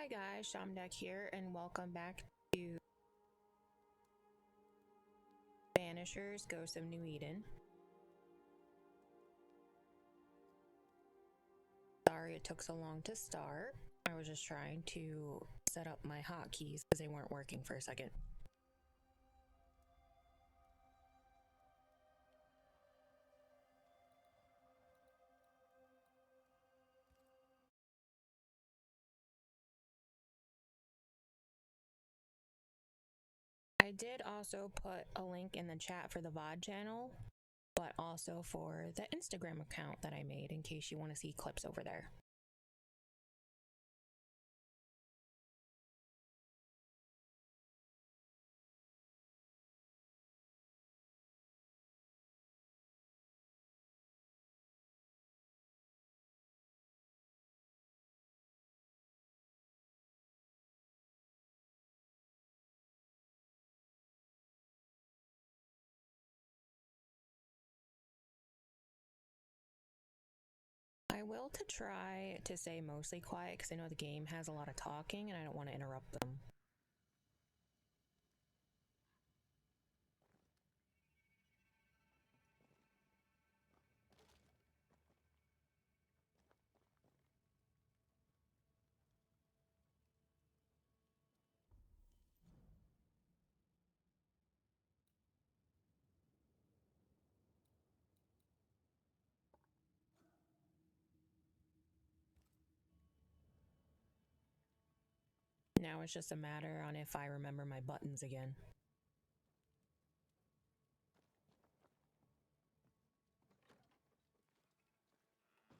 Hi guys, Shamdeck here, and welcome back to Banishers, Ghost of New Eden. Sorry it took so long to start. I was just trying to set up my hotkeys because they weren't working for a second. I did also put a link in the chat for the VOD channel, but also for the Instagram account that I made in case you want to see clips over there. I will try to stay mostly quiet because I know the game has a lot of talking and I don't want to interrupt them. Now it's just a matter on if I remember my buttons again.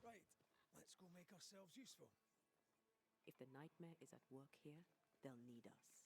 Right, let's go make ourselves useful. If the nightmare is at work here, they'll need us.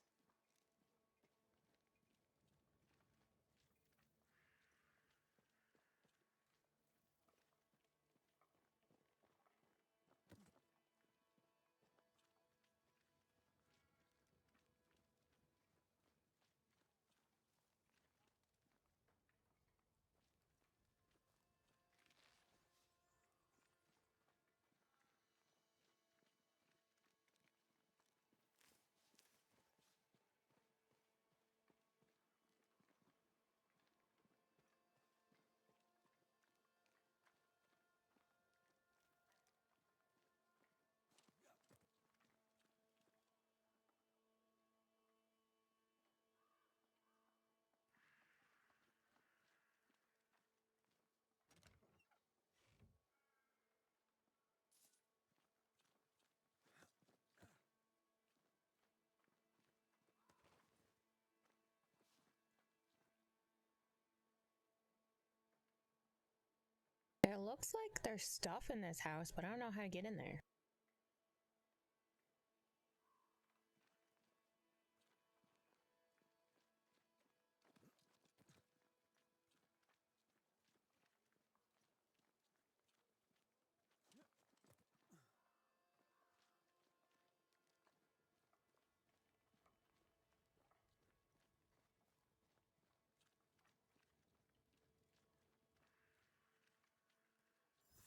It looks like there's stuff in this house, but I don't know how to get in there.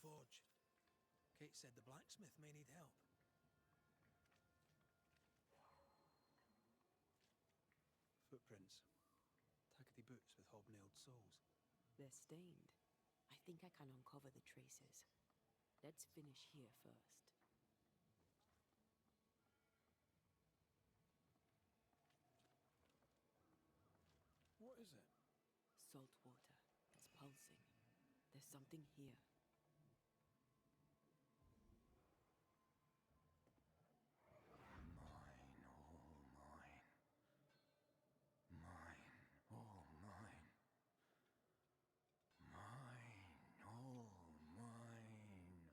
Forge. Kate said the blacksmith may need help. Footprints. Tackety boots with hobnailed soles. They're stained. I think I can uncover the traces. Let's finish here first. What is it? Salt water. It's pulsing. There's something here. Mine, all mine. Mine, all mine. Mine, all mine.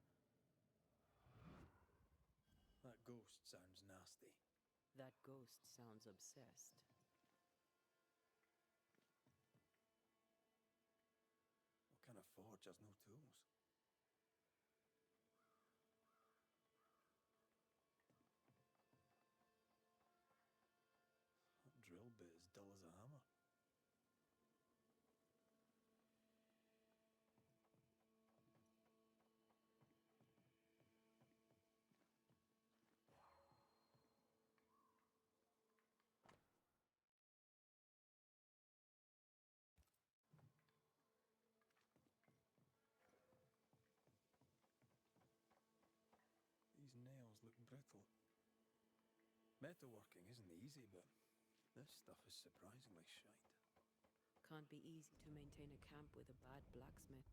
That ghost sounds nasty. That ghost sounds obsessed. What kind of forge has no tools? That drill bit is dull as a hammer. metal. Metalworking isn't easy, but this stuff is surprisingly shite. Can't be easy to maintain a camp with a bad blacksmith.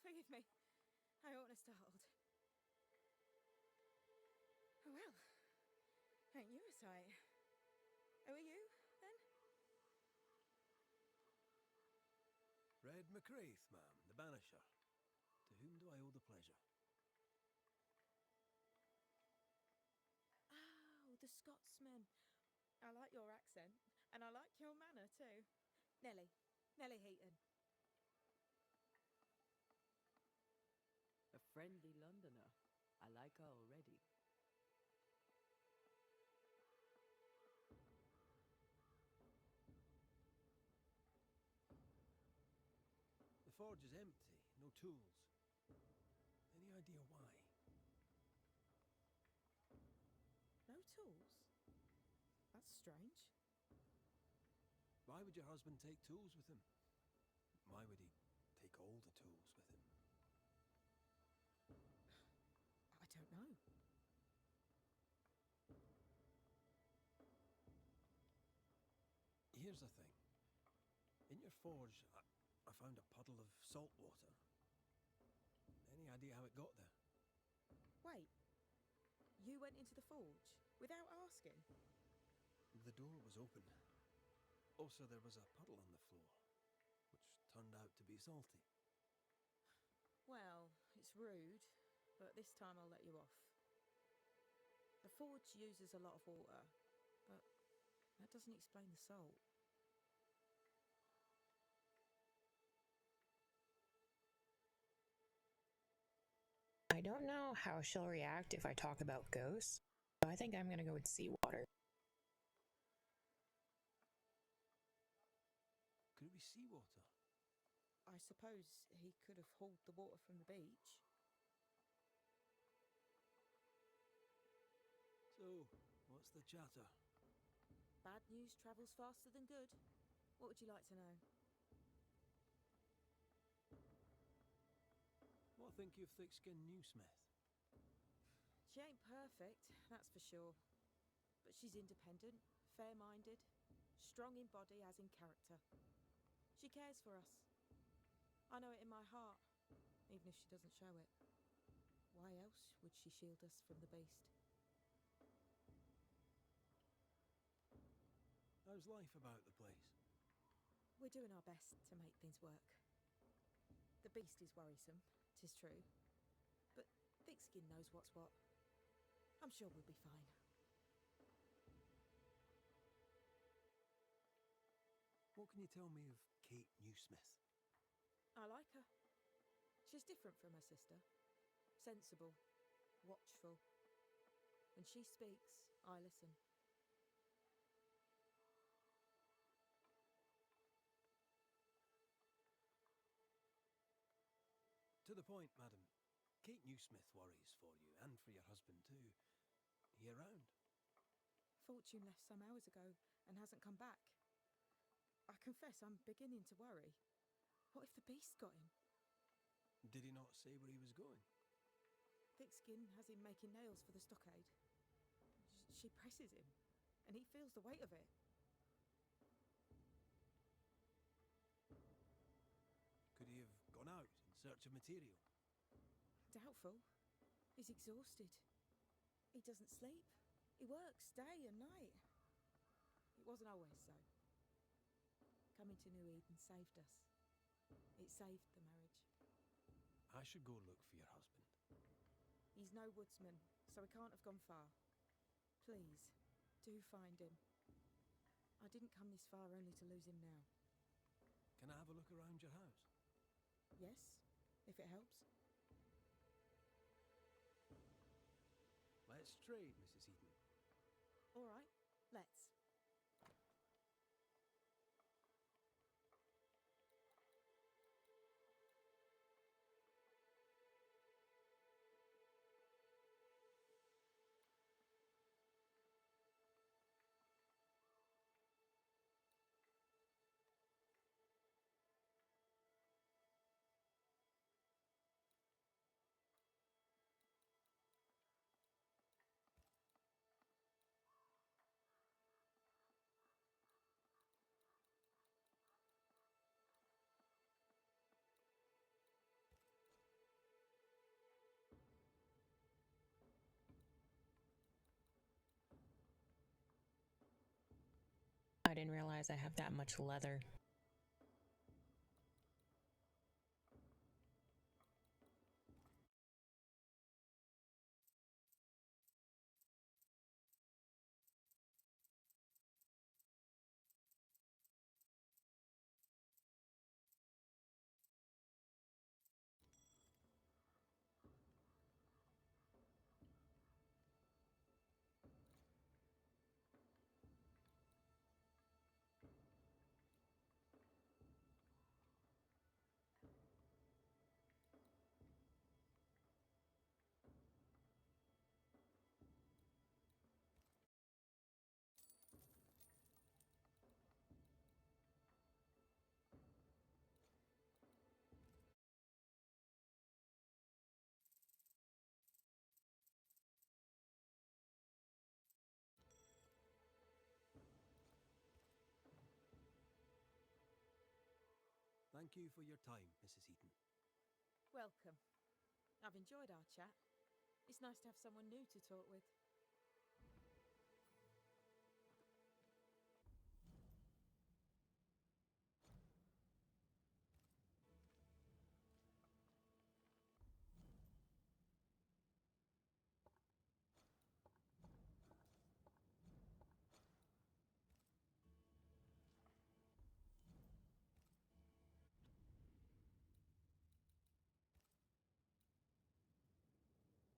Forgive me. I oughtn't have startled. Oh well. Ain't you a sight? Who are you, then? Red McCraith, ma'am, the Banisher. To whom do I owe the pleasure? Oh, the Scotsman. I like your accent, and I like your manner too. Nellie. Nellie Heaton. A friendly Londoner. I like her already. The forge is empty, no tools. Any idea why? No tools? That's strange. Why would your husband take tools with him? Why would he take all the tools with him? I don't know. Here's the thing. In your forge, I found a puddle of salt water. Any idea how it got there? Wait. You went into the forge without asking? The door was open. Also, there was a puddle on the floor, which turned out to be salty. Well, it's rude, but this time I'll let you off. The forge uses a lot of water, but that doesn't explain the salt. I don't know how she'll react if I talk about ghosts, so I think I'm gonna go with seawater. Could it be seawater? I suppose he could have hauled the water from the beach. So, what's the chatter? Bad news travels faster than good. What would you like to know? What think you of thick-skinned Newsmith? She ain't perfect, that's for sure. But she's independent, fair-minded, strong in body as in character. She cares for us. I know it in my heart, even if she doesn't show it. Why else would she shield us from the beast? How's life about the place? We're doing our best to make things work. The beast is worrisome, 'tis true. But Thickskin knows what's what. I'm sure we'll be fine. What can you tell me of Kate Newsmith? I like her. She's different from her sister. Sensible, watchful. When she speaks, I listen. To the point, madam. Kate Newsmith worries for you, and for your husband too. He around? Fortune left some hours ago and hasn't come back. I confess I'm beginning to worry. What if the beast got him? Did he not say where he was going? Thickskin has him making nails for the stockade. She presses him, and he feels the weight of it. Could he have gone out in search of material? Doubtful. He's exhausted. He doesn't sleep. He works day and night. It wasn't always so. Coming to New Eden saved us. It saved the marriage. I should go look for your husband. He's no woodsman, so he can't have gone far. Please, do find him. I didn't come this far only to lose him now. Can I have a look around your house? Yes, if it helps. Let's trade, Mrs. Eden. All right, let's. I didn't realize I have that much leather. Thank you for your time, Mrs. Eden. Welcome. I've enjoyed our chat. It's nice to have someone new to talk with.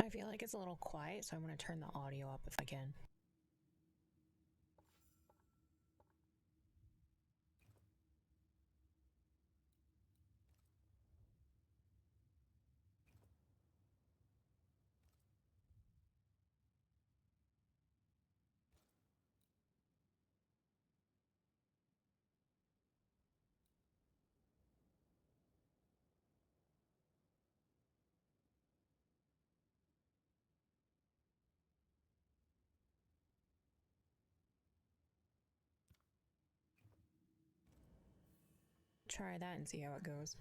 I feel like it's a little quiet, so I'm going to turn the audio up if I can. Try that and see how it goes.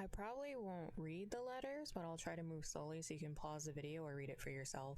I probably won't read the letters, but I'll try to move slowly so you can pause the video or read it for yourself.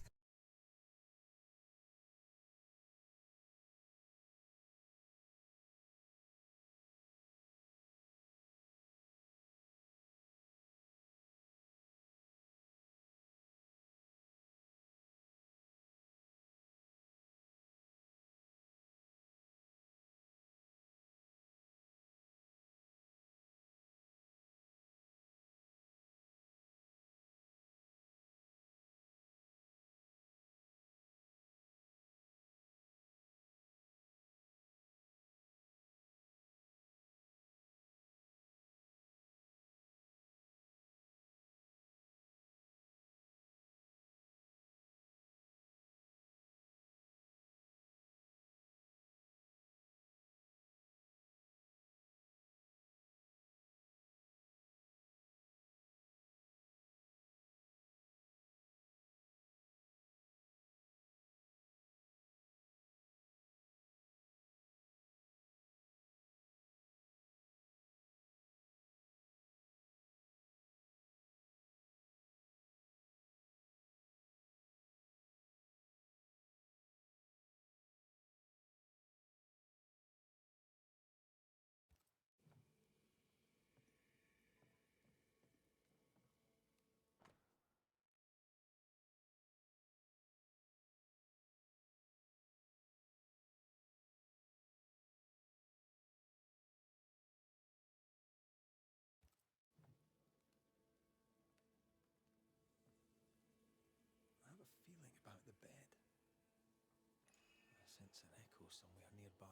somewhere nearby.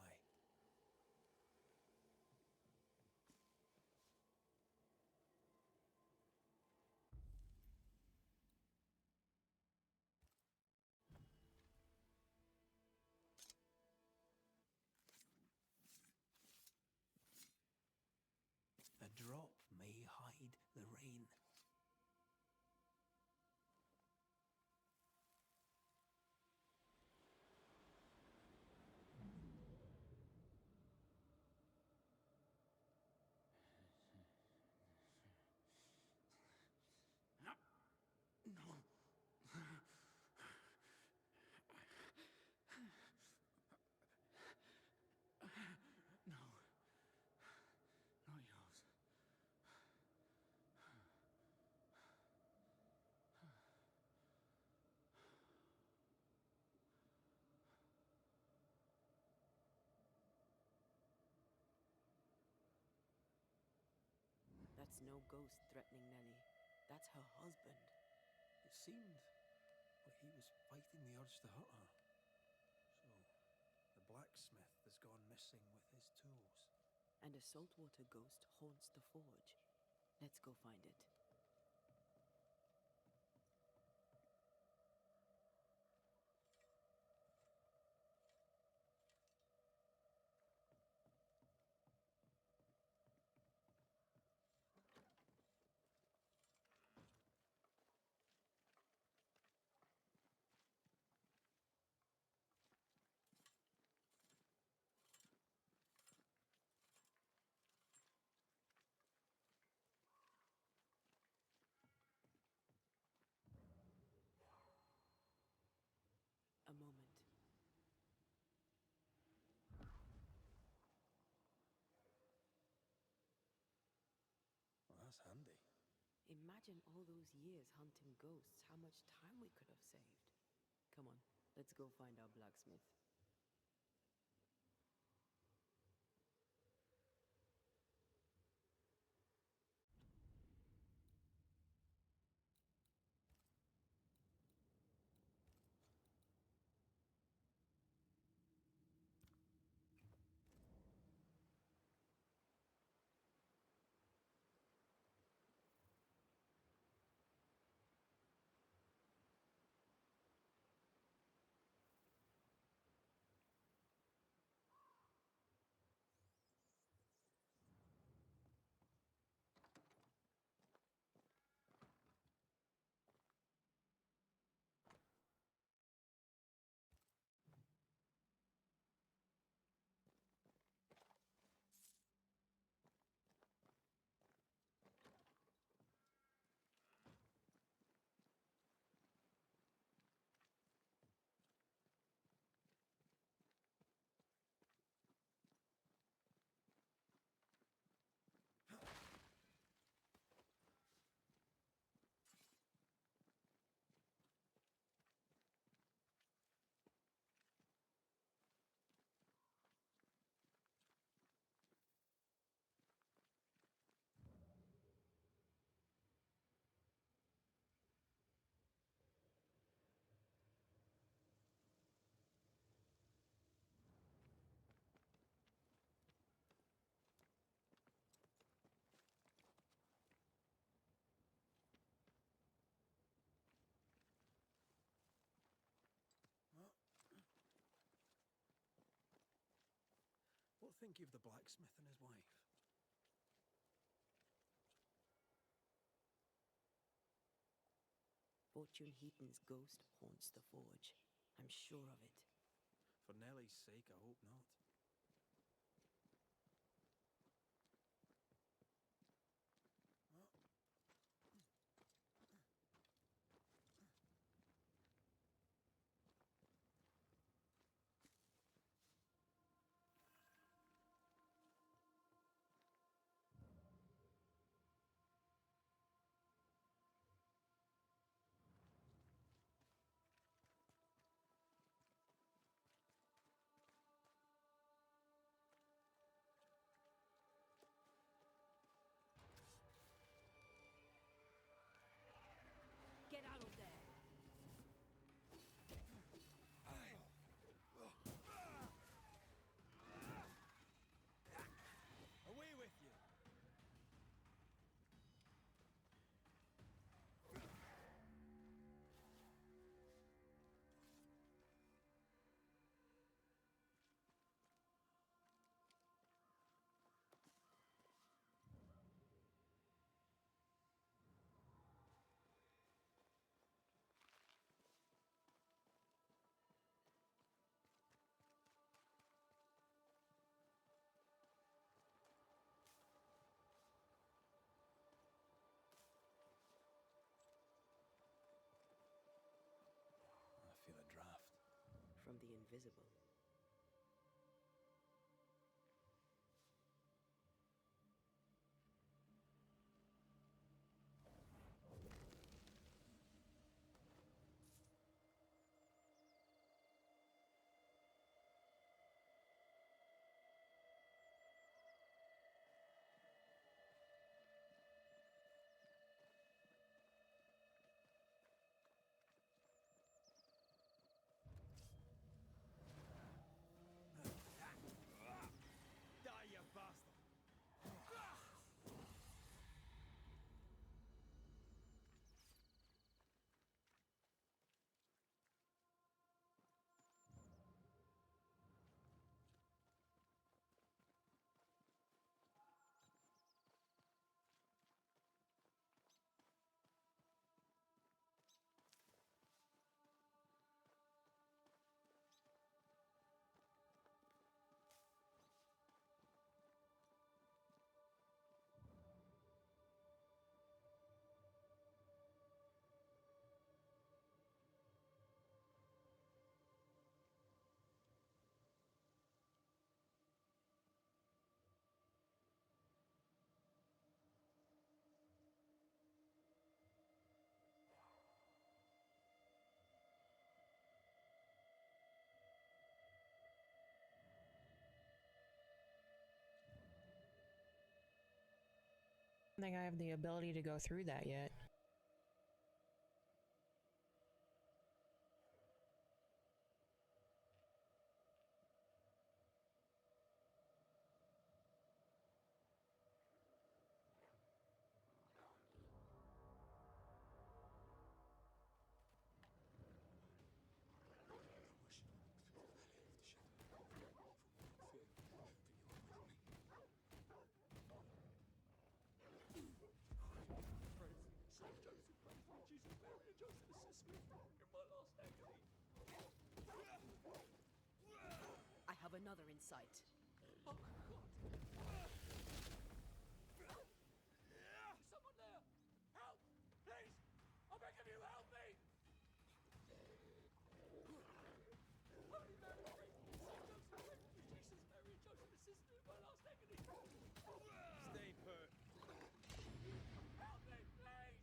A drop may hide the rain. Not yours. That's no ghost threatening Nellie. That's her husband. It seemed like he was fighting the urge to hurt her. So, the blacksmith has gone missing with his tools. And a saltwater ghost haunts the forge. Let's go find it. A moment. Well, that's handy. Imagine all those years hunting ghosts, how much time we could have saved. Come on, let's go find our blacksmith. What think you of the blacksmith and his wife? Fortune Heaton's ghost haunts the forge. I'm sure of it. For Nellie's sake, I hope not. invisible. Die, you bastard! I don't think I have the ability to go through that yet. I have another in sight. Someone there! Help! Please! I beg of you, help me! Holy Mary, Saint Joseph, Jesus, Mary, and Joseph, assist me in my last agony! Stay put. Help me, please!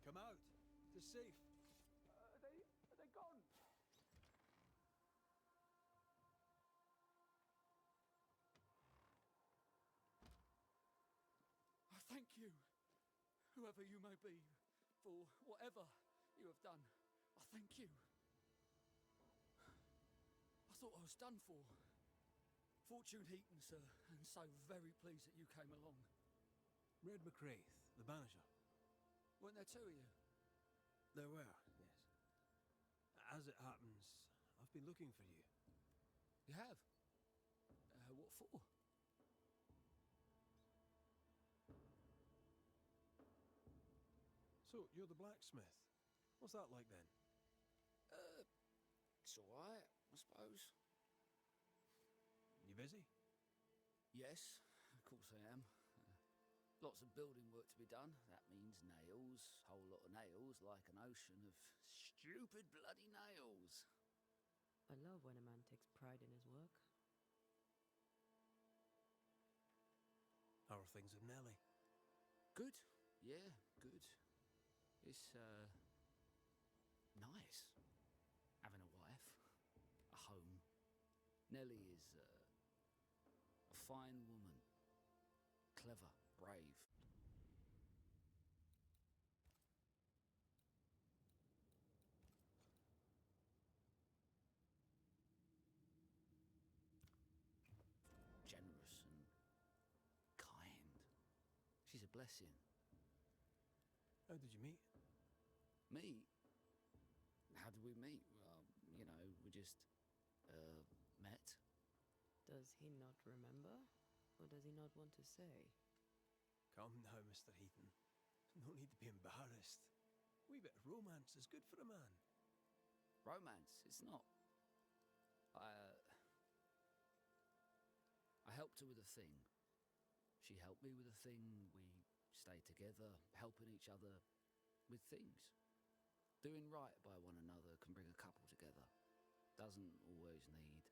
Come out. It's safe. Are they gone? I thank you, whoever you may be, for whatever you have done. I thank you. I thought I was done for. Fortune Heaton, sir, and so very pleased that you came along. Red McCraith, the Banisher. Weren't there two of you? There were, yes. As it happens, I've been looking for you. You have? What for? So, you're the blacksmith. What's that like then? It's alright, I suppose. You busy? Yes, of course I am. Lots of building work to be done. That means nails, whole lot of nails, like an ocean of stupid bloody nails. I love when a man takes pride in his work. How are things with Nellie? Good, yeah, good. It's, nice. Having a wife, a home. Nellie is, a fine woman. Clever, brave. Generous and kind. She's a blessing. How did you meet? Me? How did we meet? Well, you know, we just, met. Does he not remember? Or does he not want to say? Come now, Mr. Heaton. No need to be embarrassed. A wee bit of romance is good for a man. Romance, it's not. I helped her with a thing. She helped me with a thing, we stayed together, helping each other with things. Doing right by one another can bring a couple together. Doesn't always need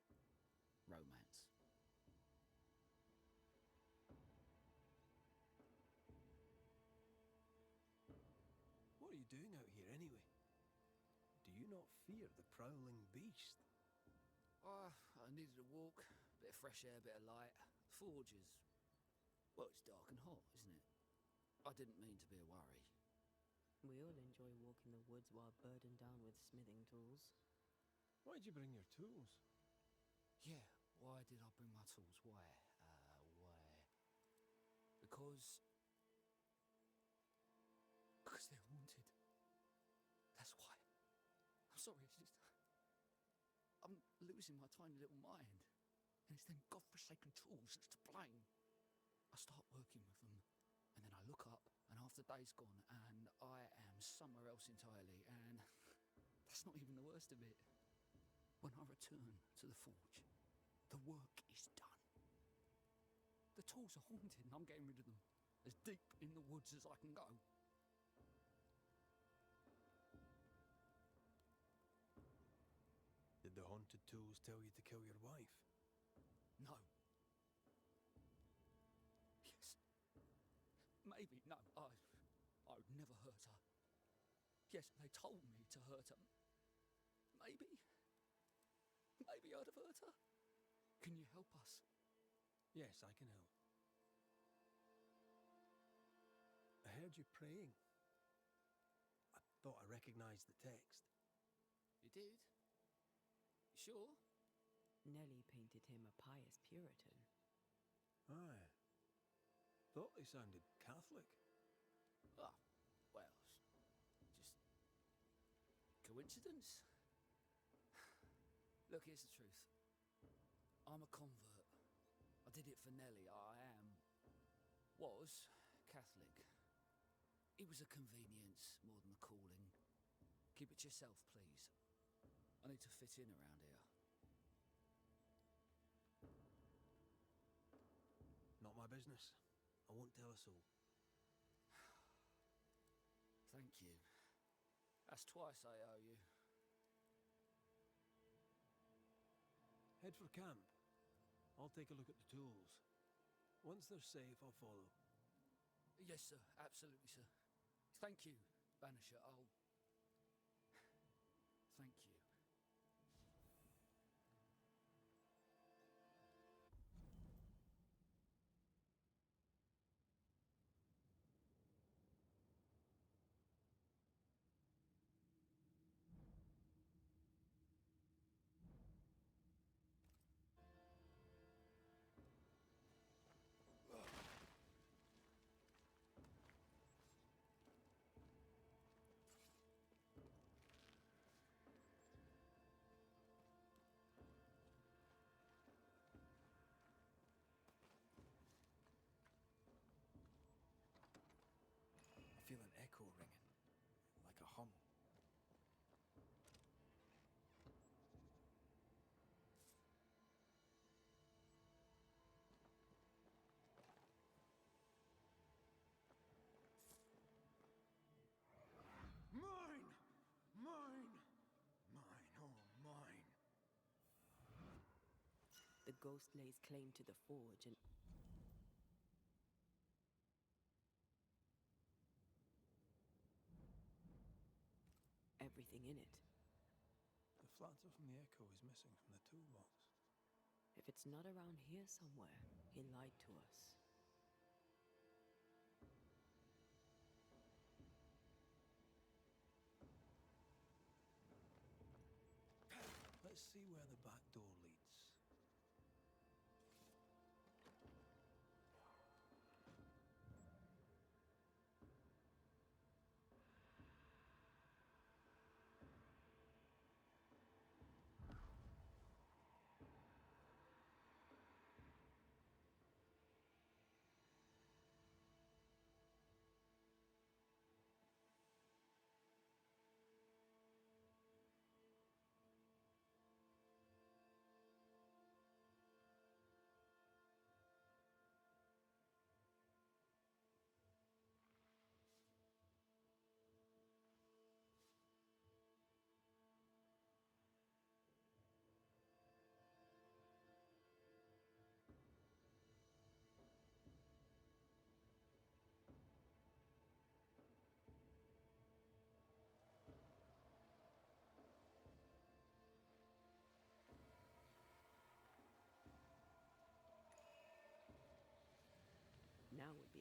romance. What are you doing out here anyway? Do you not fear the prowling beast? I needed a walk, bit of fresh air, bit of light. Forge is, well, it's dark and hot, isn't it? I didn't mean to be a worry. We all enjoy walking the woods while burdened down with smithing tools. Why'd you bring your tools? Yeah, why did I bring my tools? Why? Why? Because they're haunted. That's why. I'm sorry, it's just... I'm losing my tiny little mind. And it's them godforsaken tools that's to blame. I start working with them, and then I look up, and half the day's gone, and I am somewhere else entirely, and that's not even the worst of it. When I return to the forge, the work is done. The tools are haunted, and I'm getting rid of them. As deep in the woods as I can go. Did the haunted tools tell you to kill your wife? No. Yes. Maybe. No, I would never hurt her. Yes, they told me to hurt her. Maybe I'd have hurt her. Can you help us? Yes, I can help. I heard you praying. I thought I recognized the text. You did? You sure? Nellie painted him a pious Puritan. Aye. Thought they sounded Catholic. Oh, well, just coincidence? Look, here's the truth. I'm a convert. I did it for Nellie. Was Catholic. It was a convenience more than a calling. Keep it to yourself, please. I need to fit in around here. Not my business. I won't tell a soul. Thank you. That's twice I owe you. Head for camp. I'll take a look at the tools. Once they're safe, I'll follow. Yes, sir. Absolutely, sir. Thank you, Banisher. Thank you. I feel an echo ringing, like a hum. Mine! Mine! Mine, oh mine. The ghost lays claim to the forge and everything in it. The flatter from the echo is missing from the toolbox. If it's not around here somewhere, he lied to us. Let's see where the back door leads.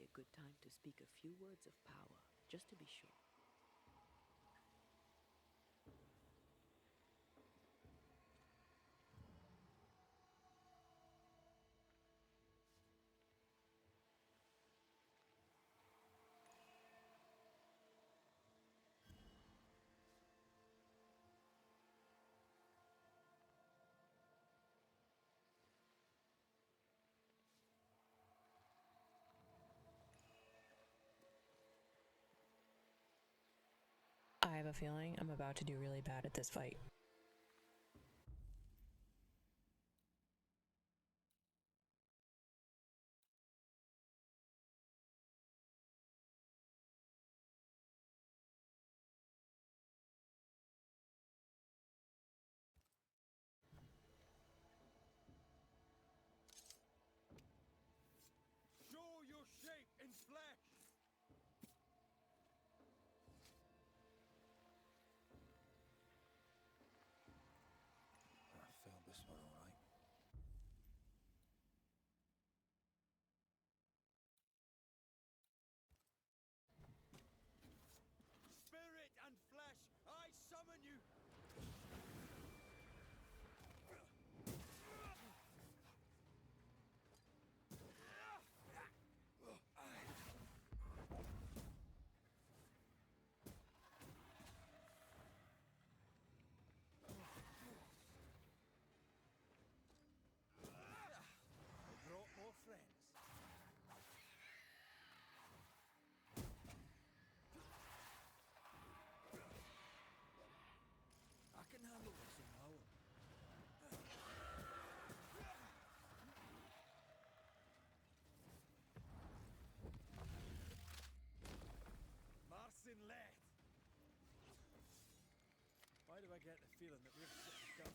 a good time to speak a few words of power, just to be sure. I have a feeling I'm about to do really bad at this fight. Show your shape in flesh! I failed this one, all right. Spirit and flesh, I summon you! I brought more friends. I can handle this on my own. Marcin led. Why do I get the feeling that we're sitting ducks?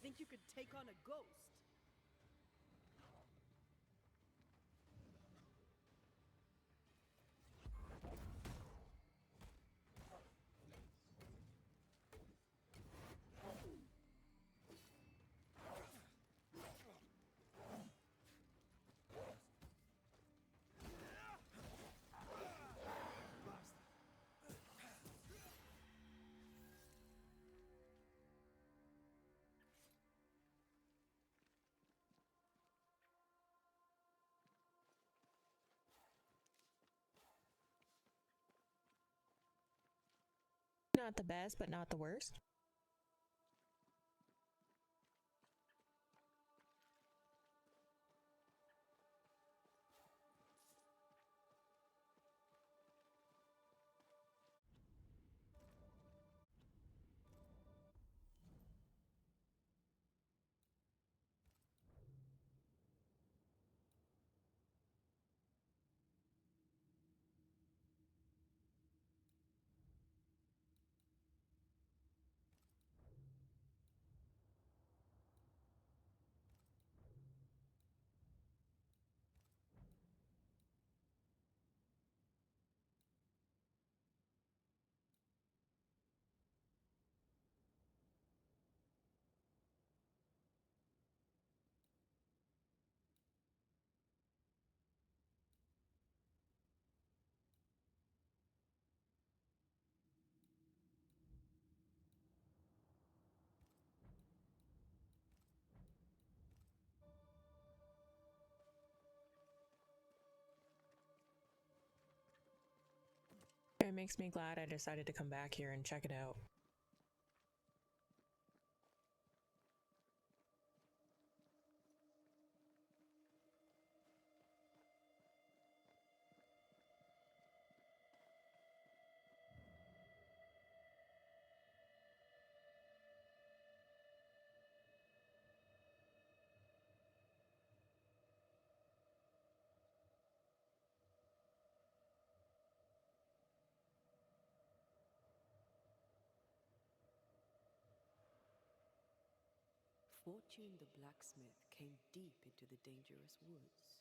Think you could take on a ghost? Not the best, but not the worst. It makes me glad I decided to come back here and check it out. Fortune the blacksmith came deep into the dangerous woods.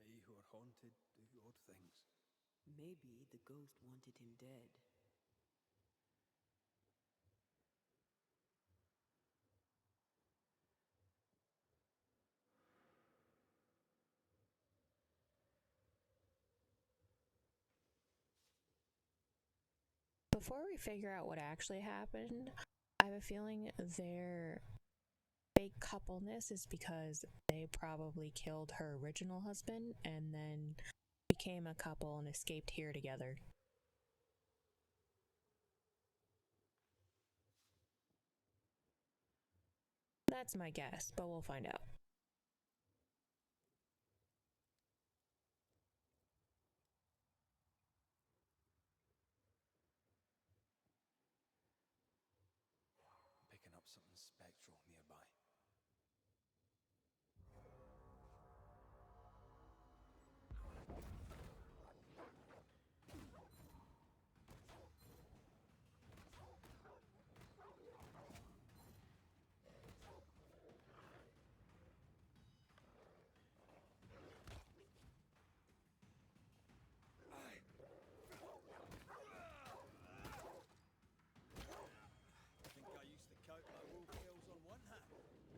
They who are haunted do odd things. Maybe the ghost wanted him dead. Before we figure out what actually happened, I have a feeling their fake coupleness is because they probably killed her original husband and then became a couple and escaped here together. That's my guess, but we'll find out. I'm picking up something spectral nearby. I think I used to count my wolf kills on one hand.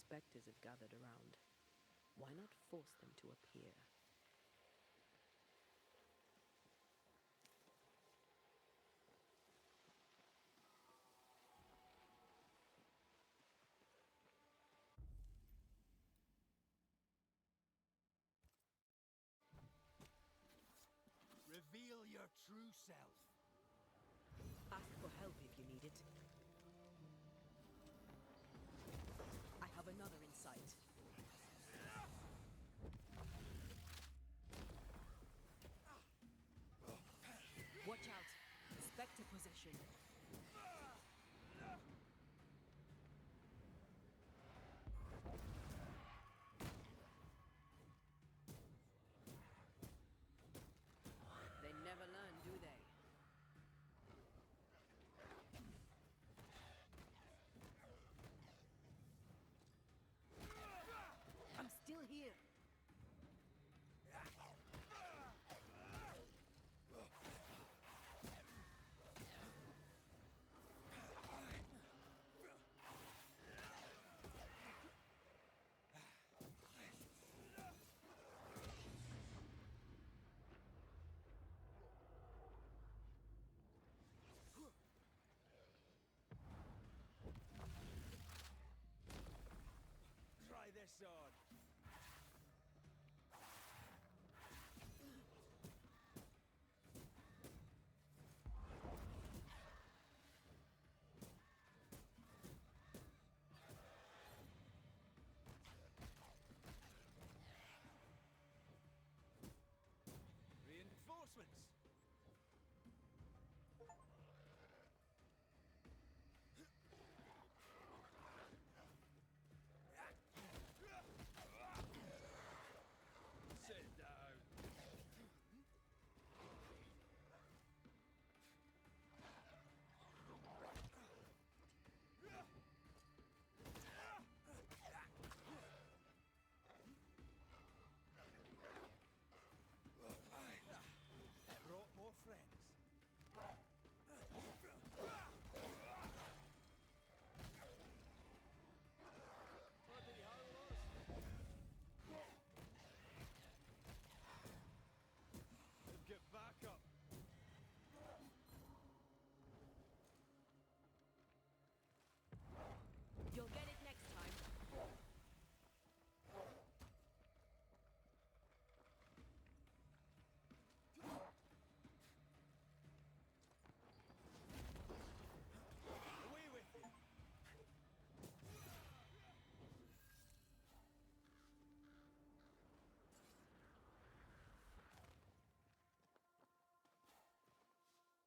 specters have gathered around. Why not force them to appear? Reveal your true self. Ask for help if you need it. I have another in sight. Watch out! Spectre possession. They never learn, do they? I'm still here. Try this on. Reinforcements. Sit down. Brought more friends. Bloody howlers. Get back up. You'll get it next time. Away with you.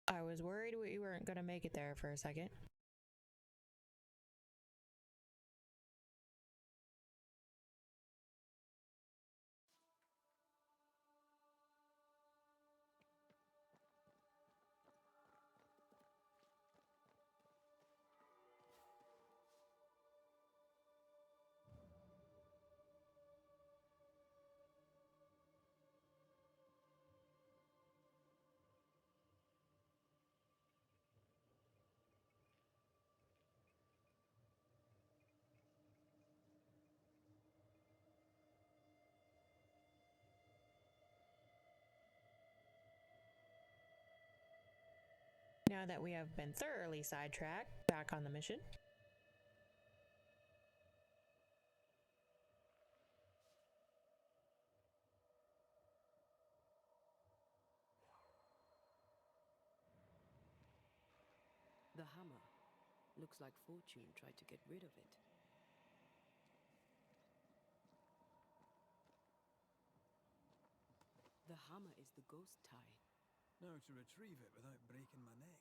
I was worried we weren't going to make it there for a second. Now that we have been thoroughly sidetracked, back on the mission. The hammer. Looks like Fortune tried to get rid of it. The hammer is the ghost tie. Now to retrieve it without breaking my neck.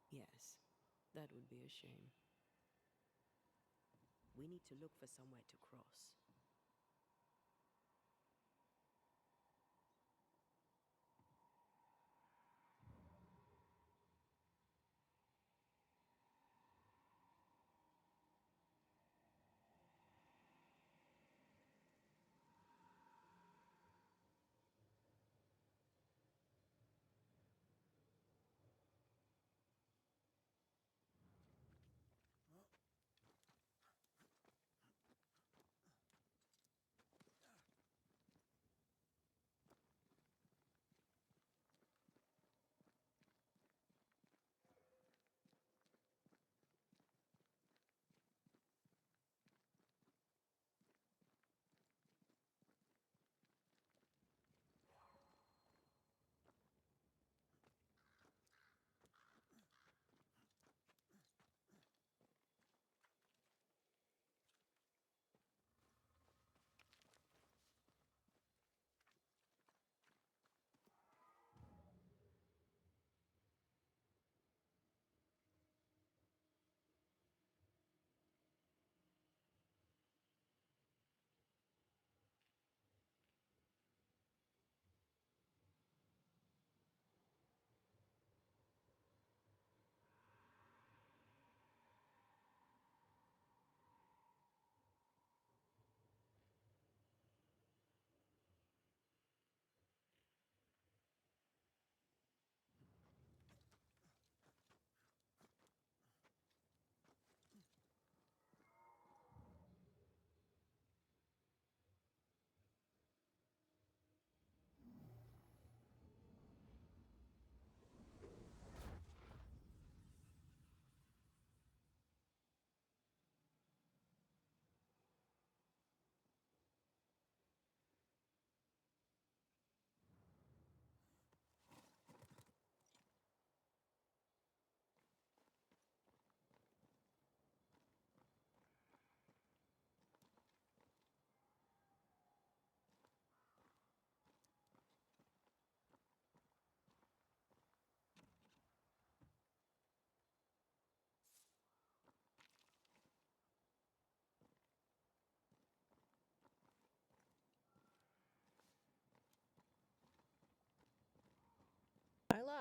Yes, that would be a shame. We need to look for somewhere to cross.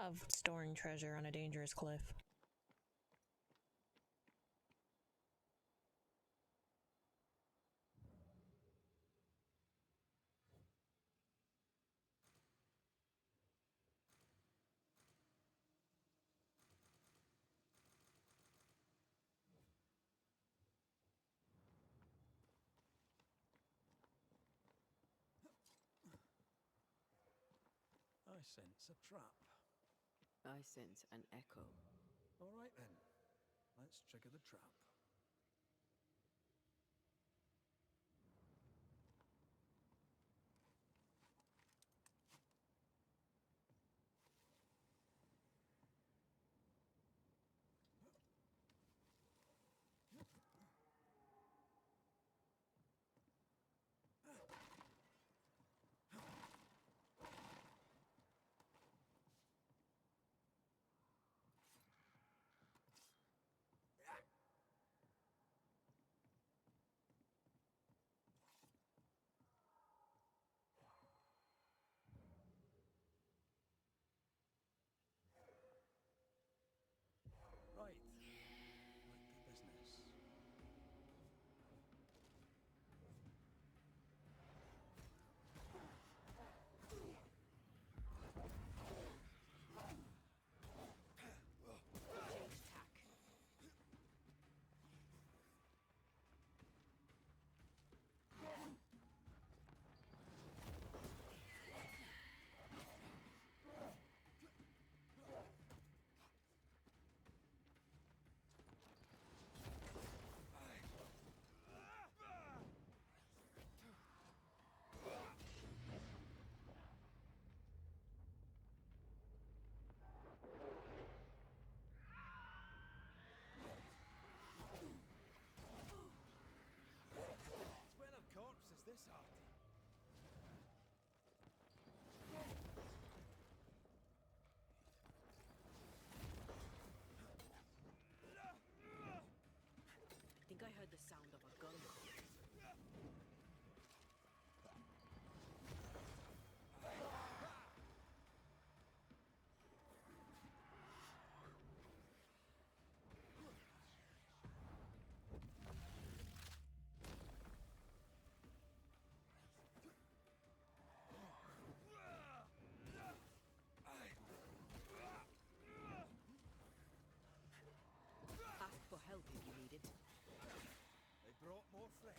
love storing treasure on a dangerous cliff. I sense a trap. I sense an echo. All right then, let's trigger the trap. Right, back to business. Change tack. Smell of corpses, this hearty. I think I heard the sound of a gun. Ask for help if you need it. They brought more friends.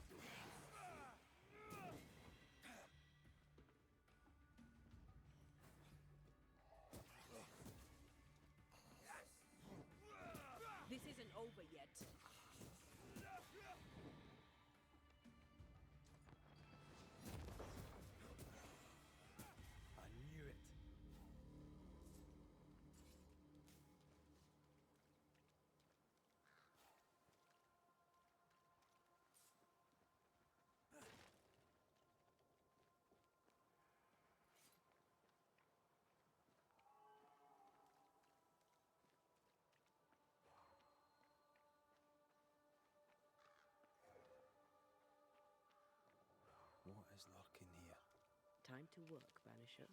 This isn't over yet. I knew it. What is lurking here? Time to work, Banisher.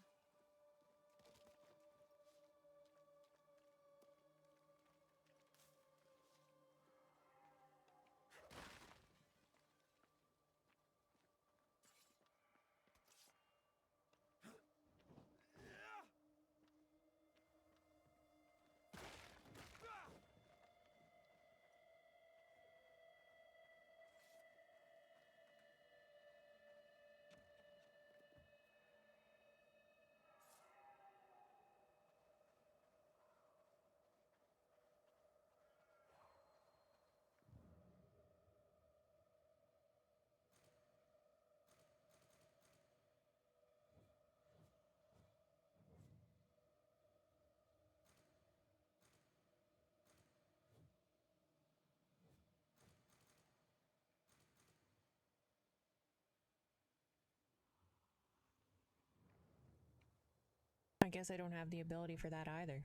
I guess I don't have the ability for that either.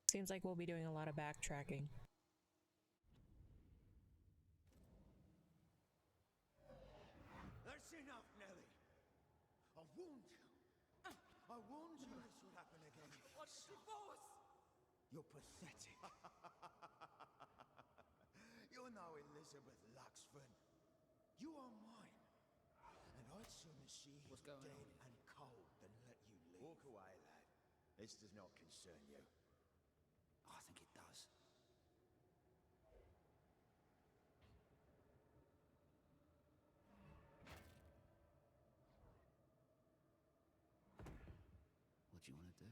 Seems like we'll be doing a lot of backtracking. That's enough, Nellie. I warned you. I warned you this would happen again. What divorce? You're pathetic. You're no Elizabeth Luxford. You are mine. And I'd sooner see you What's going dead on? and cold than let you leave. Walk away, lad. This does not concern you. I think it does. What do you want to do?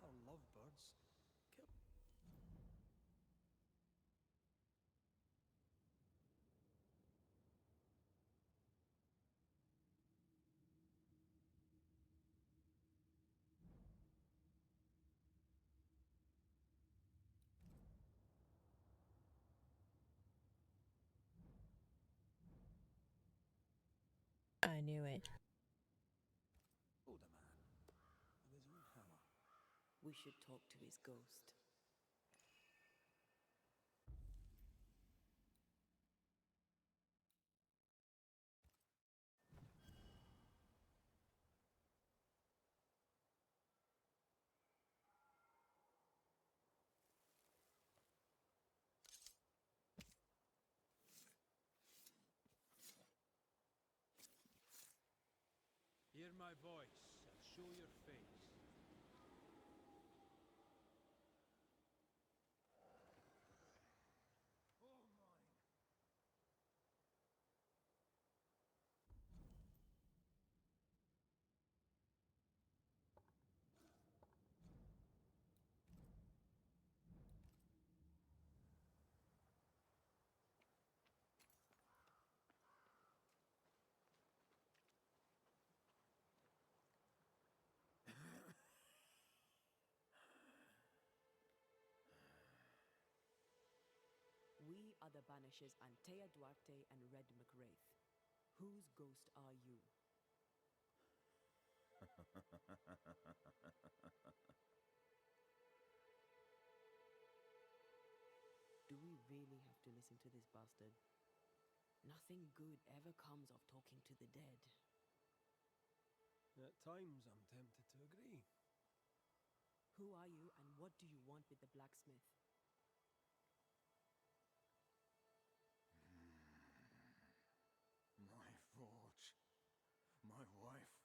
Our lovebirds kill. I knew it. Hold a man with his own hammer. We should talk to his ghost. Hear my voice and show your face. All mine. We are the Banishers Antea Duarte and Red McWraith. Whose ghost are you? Do we really have to listen to this bastard? Nothing good ever comes of talking to the dead. At times, I'm tempted to agree. Who are you and what do you want with the blacksmith? My forge, my wife,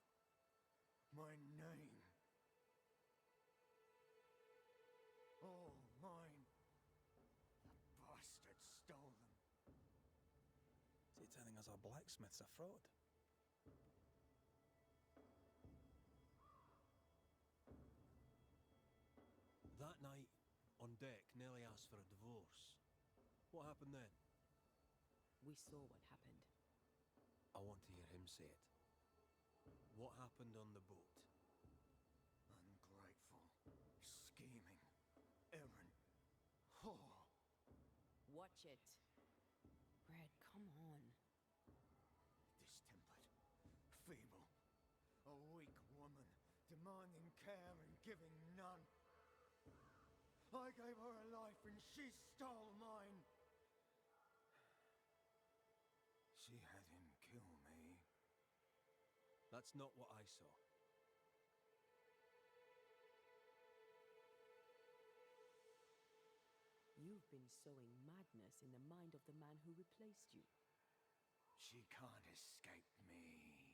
my name. All mine. The bastard stole them. Is he telling us our blacksmith's a fraud? That night, on deck, Nellie asked for a divorce. What happened then? We saw what happened. I want to hear him say it. What happened on the boat? Ungrateful, scheming, errant, whore. Watch it. Brad, come on. Distempered, feeble, a weak woman, demanding care and giving none. I gave her a life and she stole mine. She had him kill me. That's not what I saw. You've been sowing madness in the mind of the man who replaced you. She can't escape me.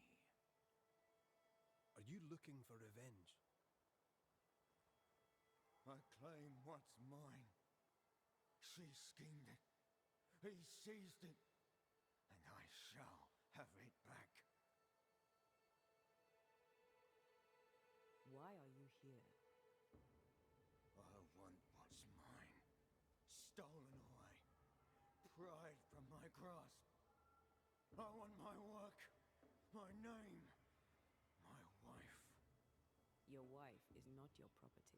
Are you looking for revenge? I claim what's mine. She schemed it. He seized it. And I shall have it back. Why are you here? I want what's mine. Stolen away. Pried from my grasp. I want my work. My name. My wife. Your wife is not your property.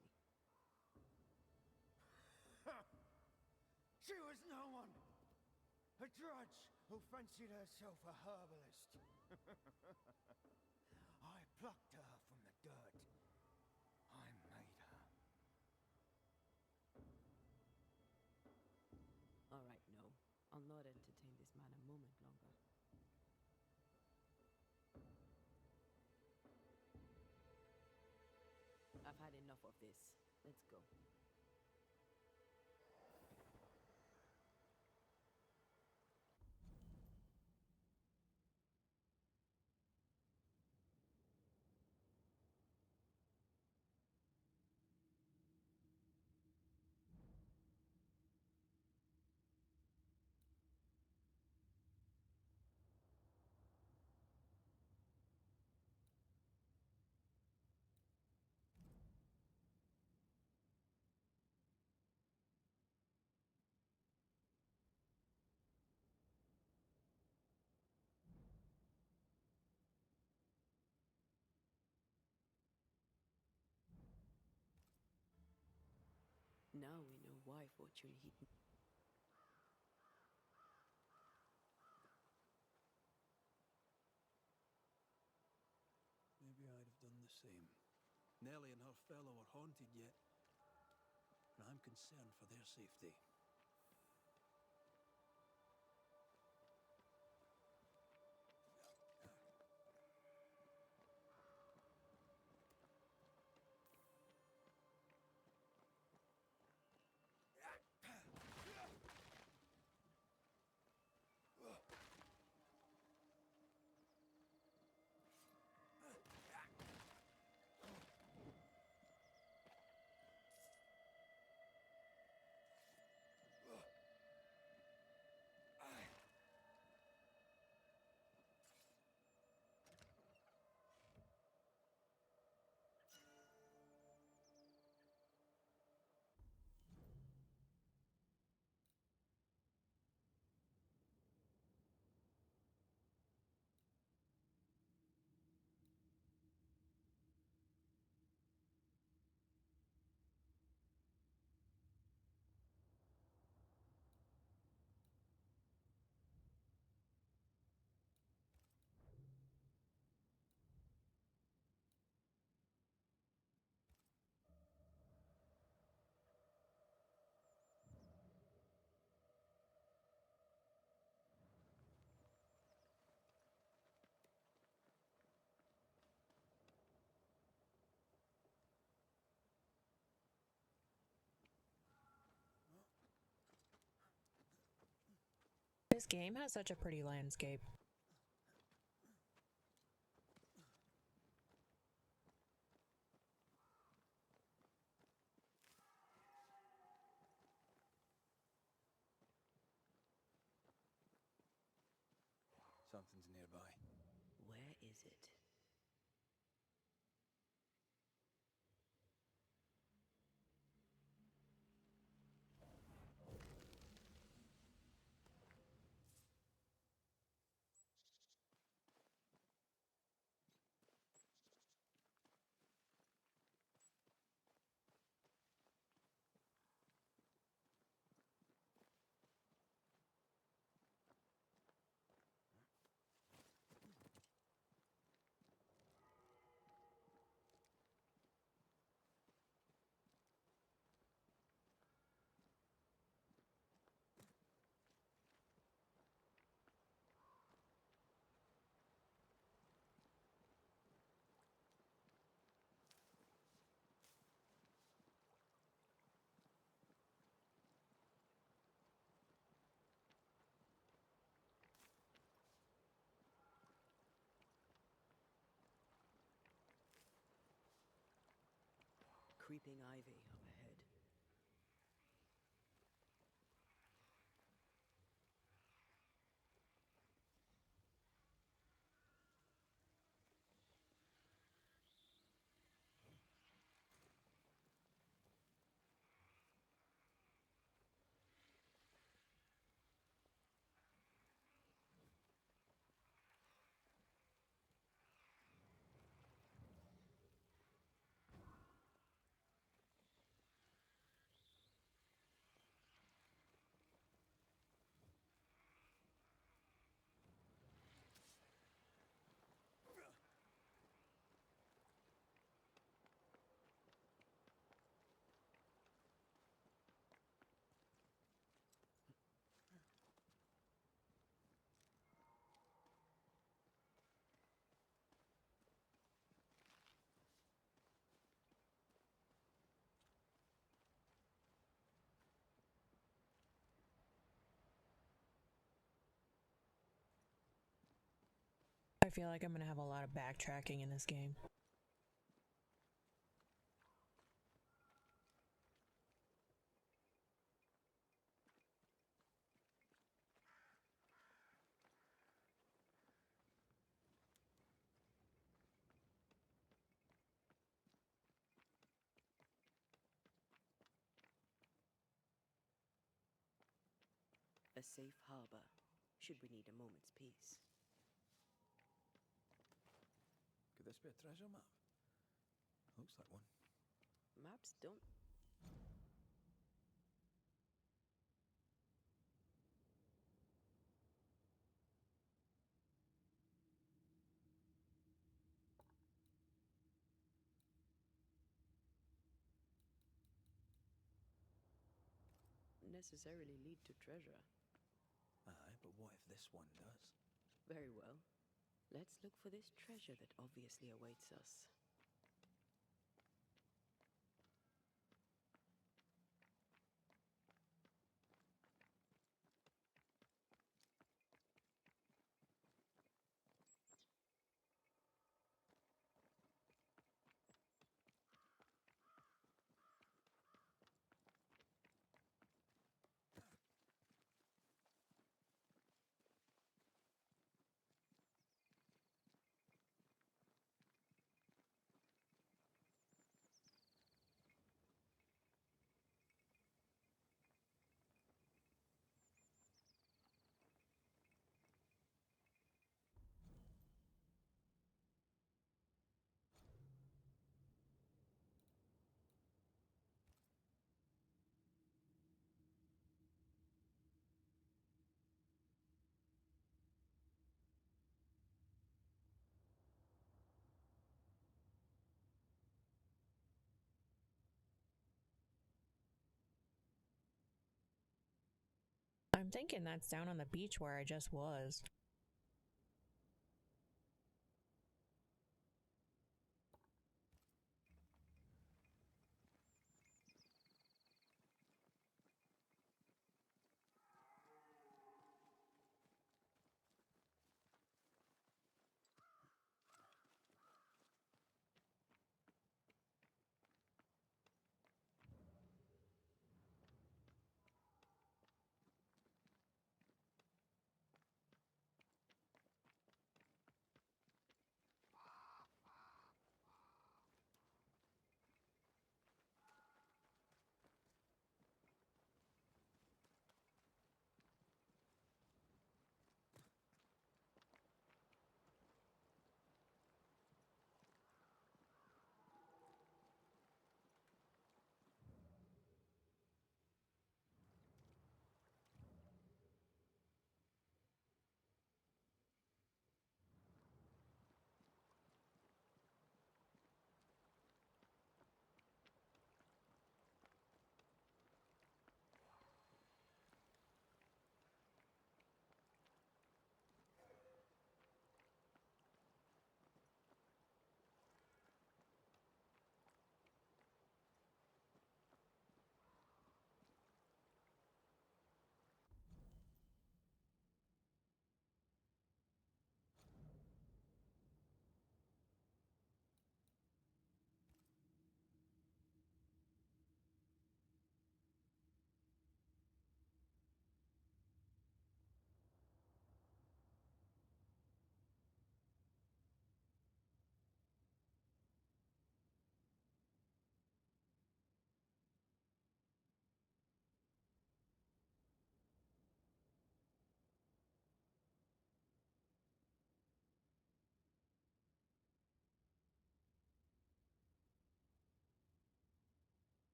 She was no one. A drudge who fancied herself a herbalist. I plucked her from the dirt. I made her. All right, no. I'll not entertain this man a moment longer. I've had enough of this. Let's go. Now we know why Fortune hit me. Maybe I'd have done the same. Nellie and her fellow are haunted yet, and I'm concerned for their safety. This game has such a pretty landscape. Something's nearby. Where is it? Creeping ivy up ahead. I feel like I'm gonna have a lot of backtracking in this game. A safe harbor, should we need a moment's peace. Could this be a treasure map? Looks like one. Maps don't necessarily lead to treasure. Aye, but what if this one does? Very well. Let's look for this treasure that obviously awaits us. I'm thinking that's down on the beach where I just was.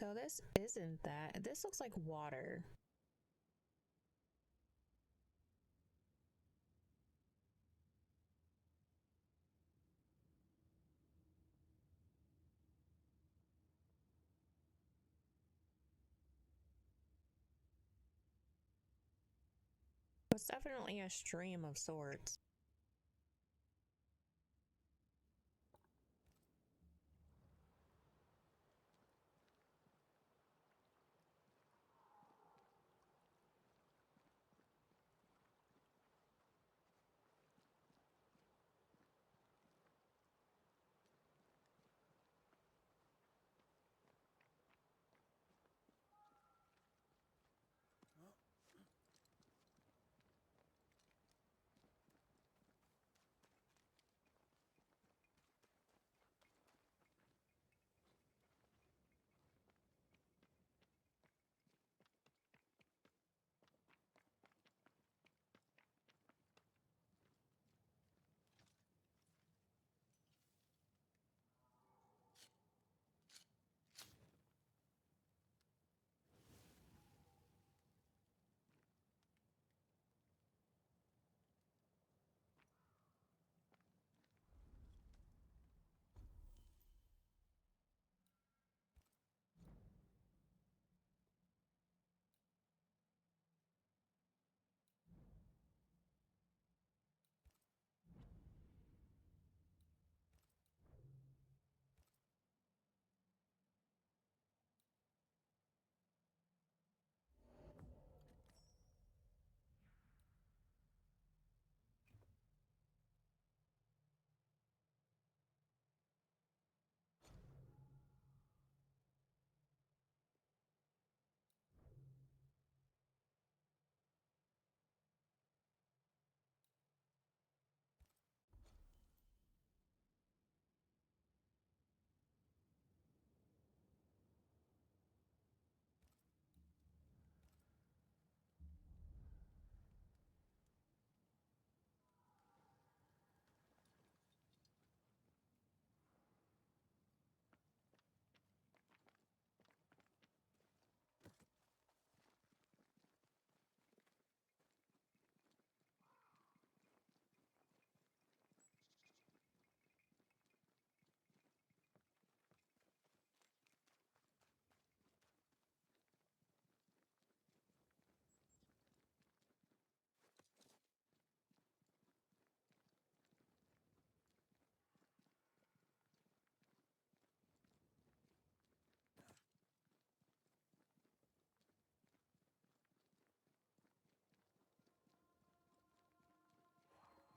So this isn't that. This looks like water. was definitely a stream of sorts.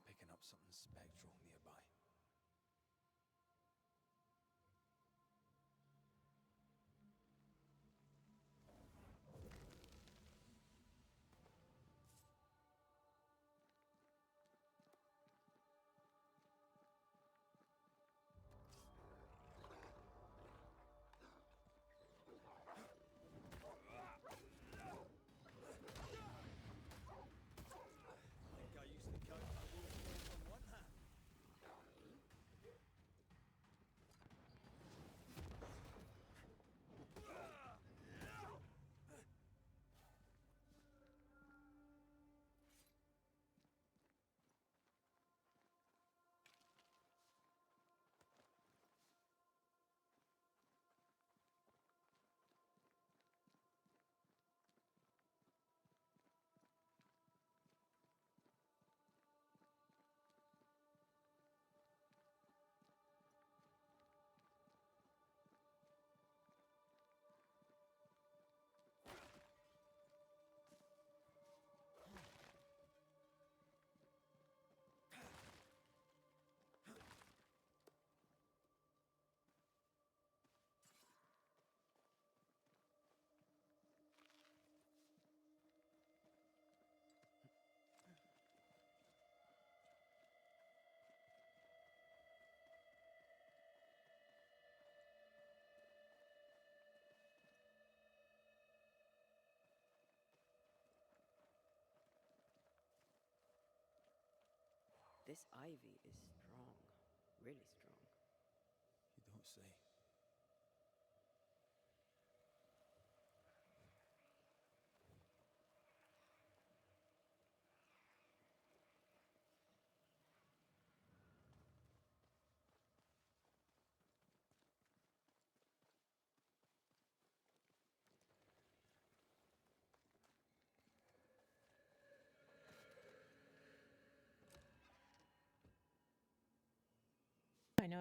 Picking up something spectral nearby. Think I used to cope my warfare from one hand. This ivy is strong. Really strong. You don't say.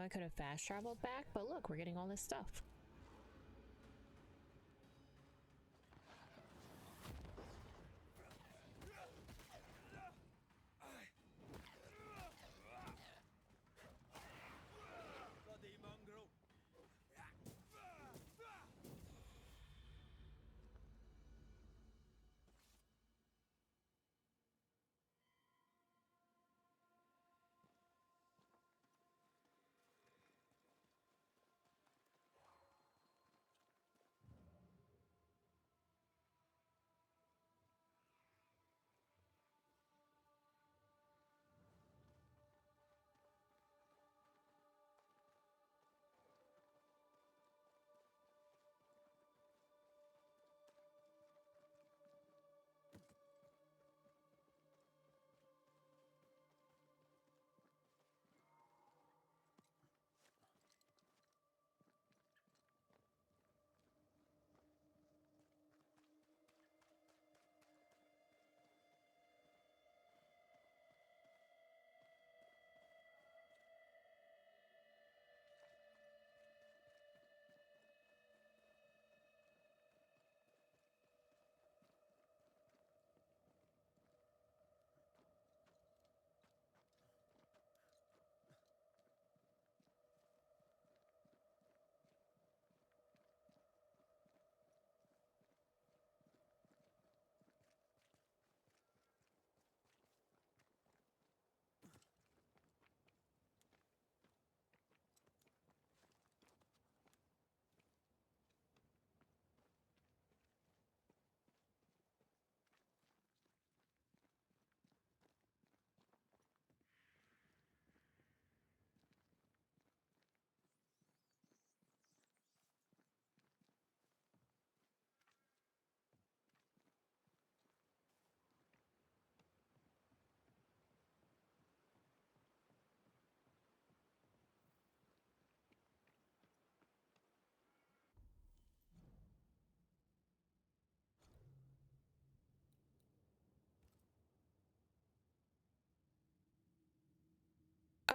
I could have fast traveled back, but look, we're getting all this stuff. Bloody mongrel!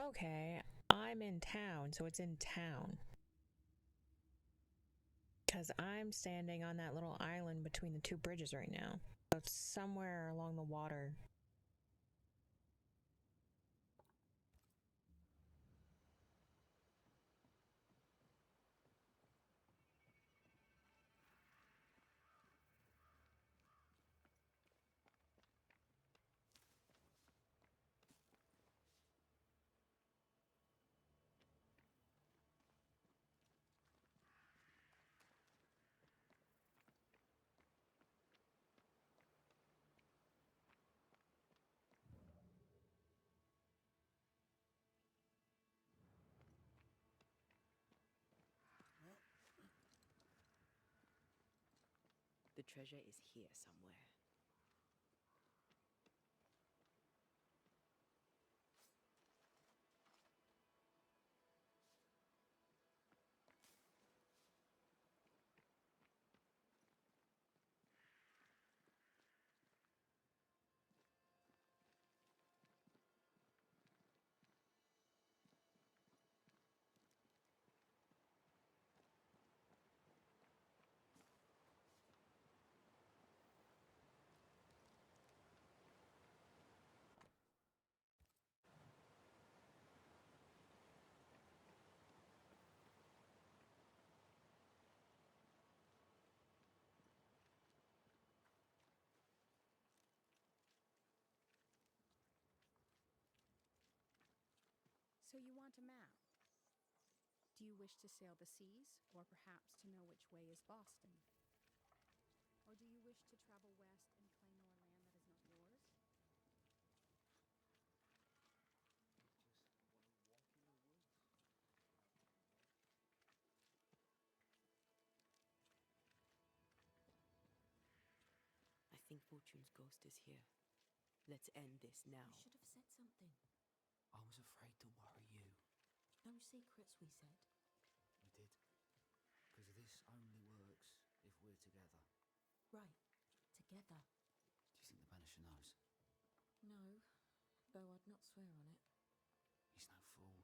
Okay, I'm in town, so it's in town. Because I'm standing on that little island between the two bridges right now. So it's somewhere along the water. The treasure is here somewhere. So you want a map? Do you wish to sail the seas, or perhaps to know which way is Boston? Or do you wish to travel west and claim more land that is not yours? I think Fortune's ghost is here. Let's end this now. You should have said something. I was afraid to worry you. No secrets, we said. We did. Because this only works if we're together. Right. Together. Do you think the Banisher knows? No, though I'd not swear on it. He's no fool.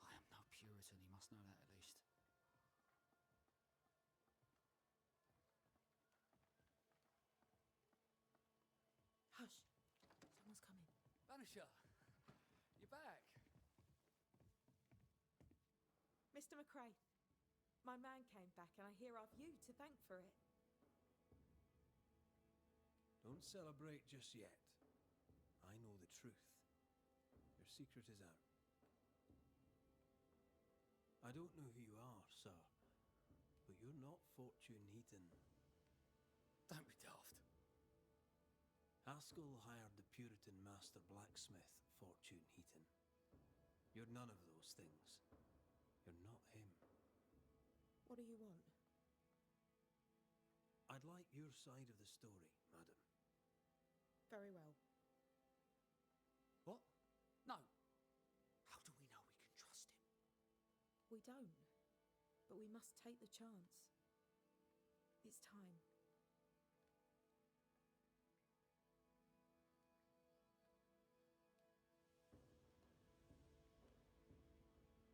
I am no Puritan. Puritan, he must know that at least. Hush! Someone's coming. Banisher! You're back! Mr. McRae, my man came back and I hear I've you to thank for it. Don't celebrate just yet. I know the truth. Your secret is out. I don't know who you are, sir, but you're not Fortune Heaton. Don't be daft. Haskell hired the Puritan master blacksmith, Fortune Heaton. You're none of those things. You're not him. What do you want? I'd like your side of the story, madam. Very well. What? No. How do we know we can trust him? We don't. But we must take the chance. It's time.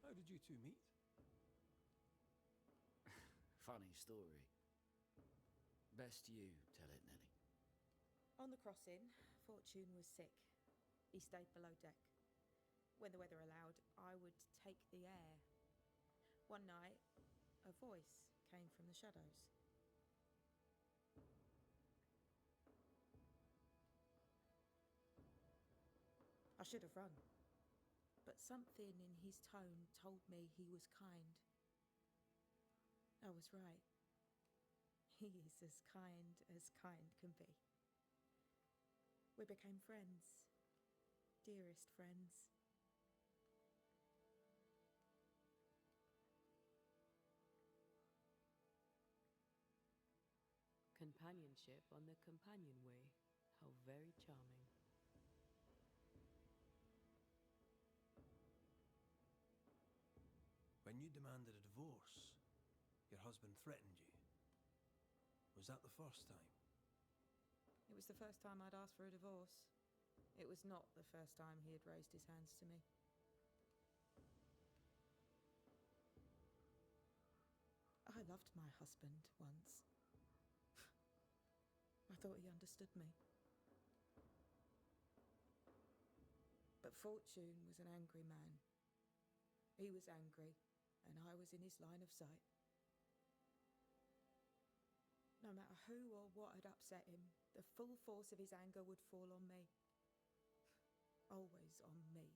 How did you two meet? Funny story. Best you tell it, Nelly. On the crossing, Fortune was sick. He stayed below deck. When the weather allowed, I would take the air. One night, a voice came from the shadows. I should have run, but something in his tone told me he was kind. I was right. He is as kind can be. We became friends, dearest friends. Companionship on the companion way. How very charming. When you demanded a divorce, your husband threatened you. Was that the first time? It was the first time I'd asked for a divorce. It was not the first time he had raised his hands to me. I loved my husband once. I thought he understood me. But Fortune was an angry man. He was angry, and I was in his line of sight. No matter who or what had upset him, the full force of his anger would fall on me. Always on me.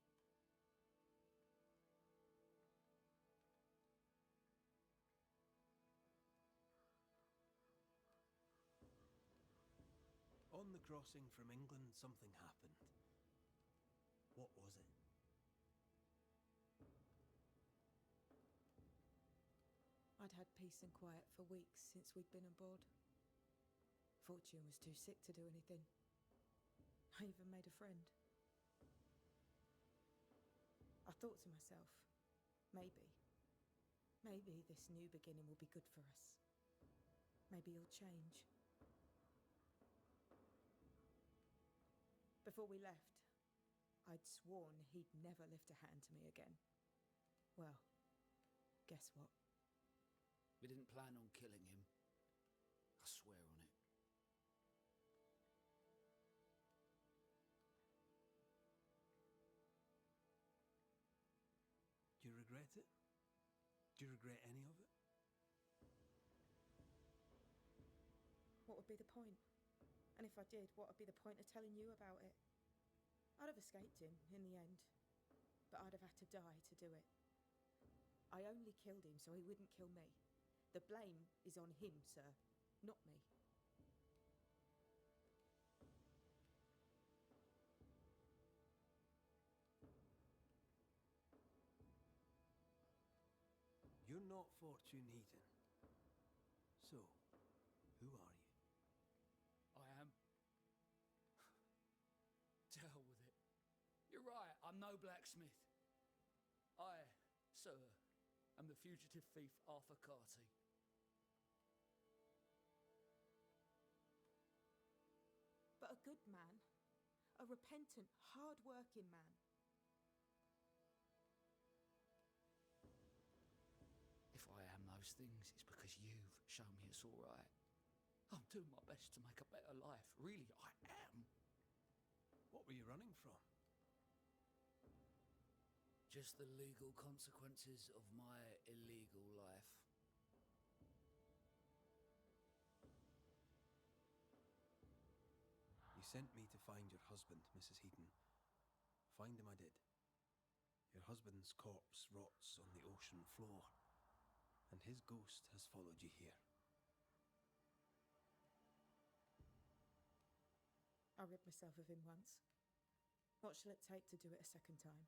On the crossing from England, something happened. What was it? I'd had peace and quiet for weeks since we'd been aboard. Fortune was too sick to do anything. I even made a friend. I thought to myself, maybe this new beginning will be good for us. Maybe he'll change. Before we left, I'd sworn he'd never lift a hand to me again. Well, guess what? We didn't plan on killing him. I swear on it. Do you regret it? Do you regret any of it? What would be the point? And if I did, what would be the point of telling you about it? I'd have escaped him in the end, but I'd have had to die to do it. I only killed him so he wouldn't kill me. The blame is on him, sir, not me. You're not Fortune Heaton. So, who are you? I am. To hell with it. You're right, I'm no blacksmith. I, sir, am the fugitive thief Arthur Carty. But a good man. A repentant, hard-working man. those things, it's because you've shown me it's all right. I'm doing my best to make a better life. Really, I am. What were you running from? Just the legal consequences of my illegal life. You sent me to find your husband, Mrs. Heaton. Find him I did. Your husband's corpse rots on the ocean floor, and his ghost has followed you here. I rid myself of him once. What shall it take to do it a second time?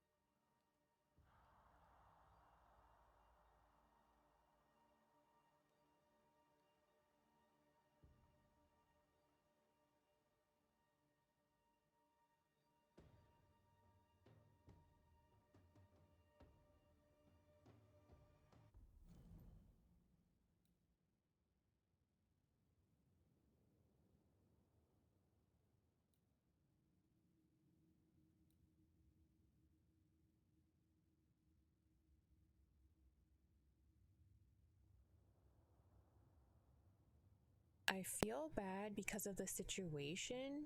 I feel bad because of the situation.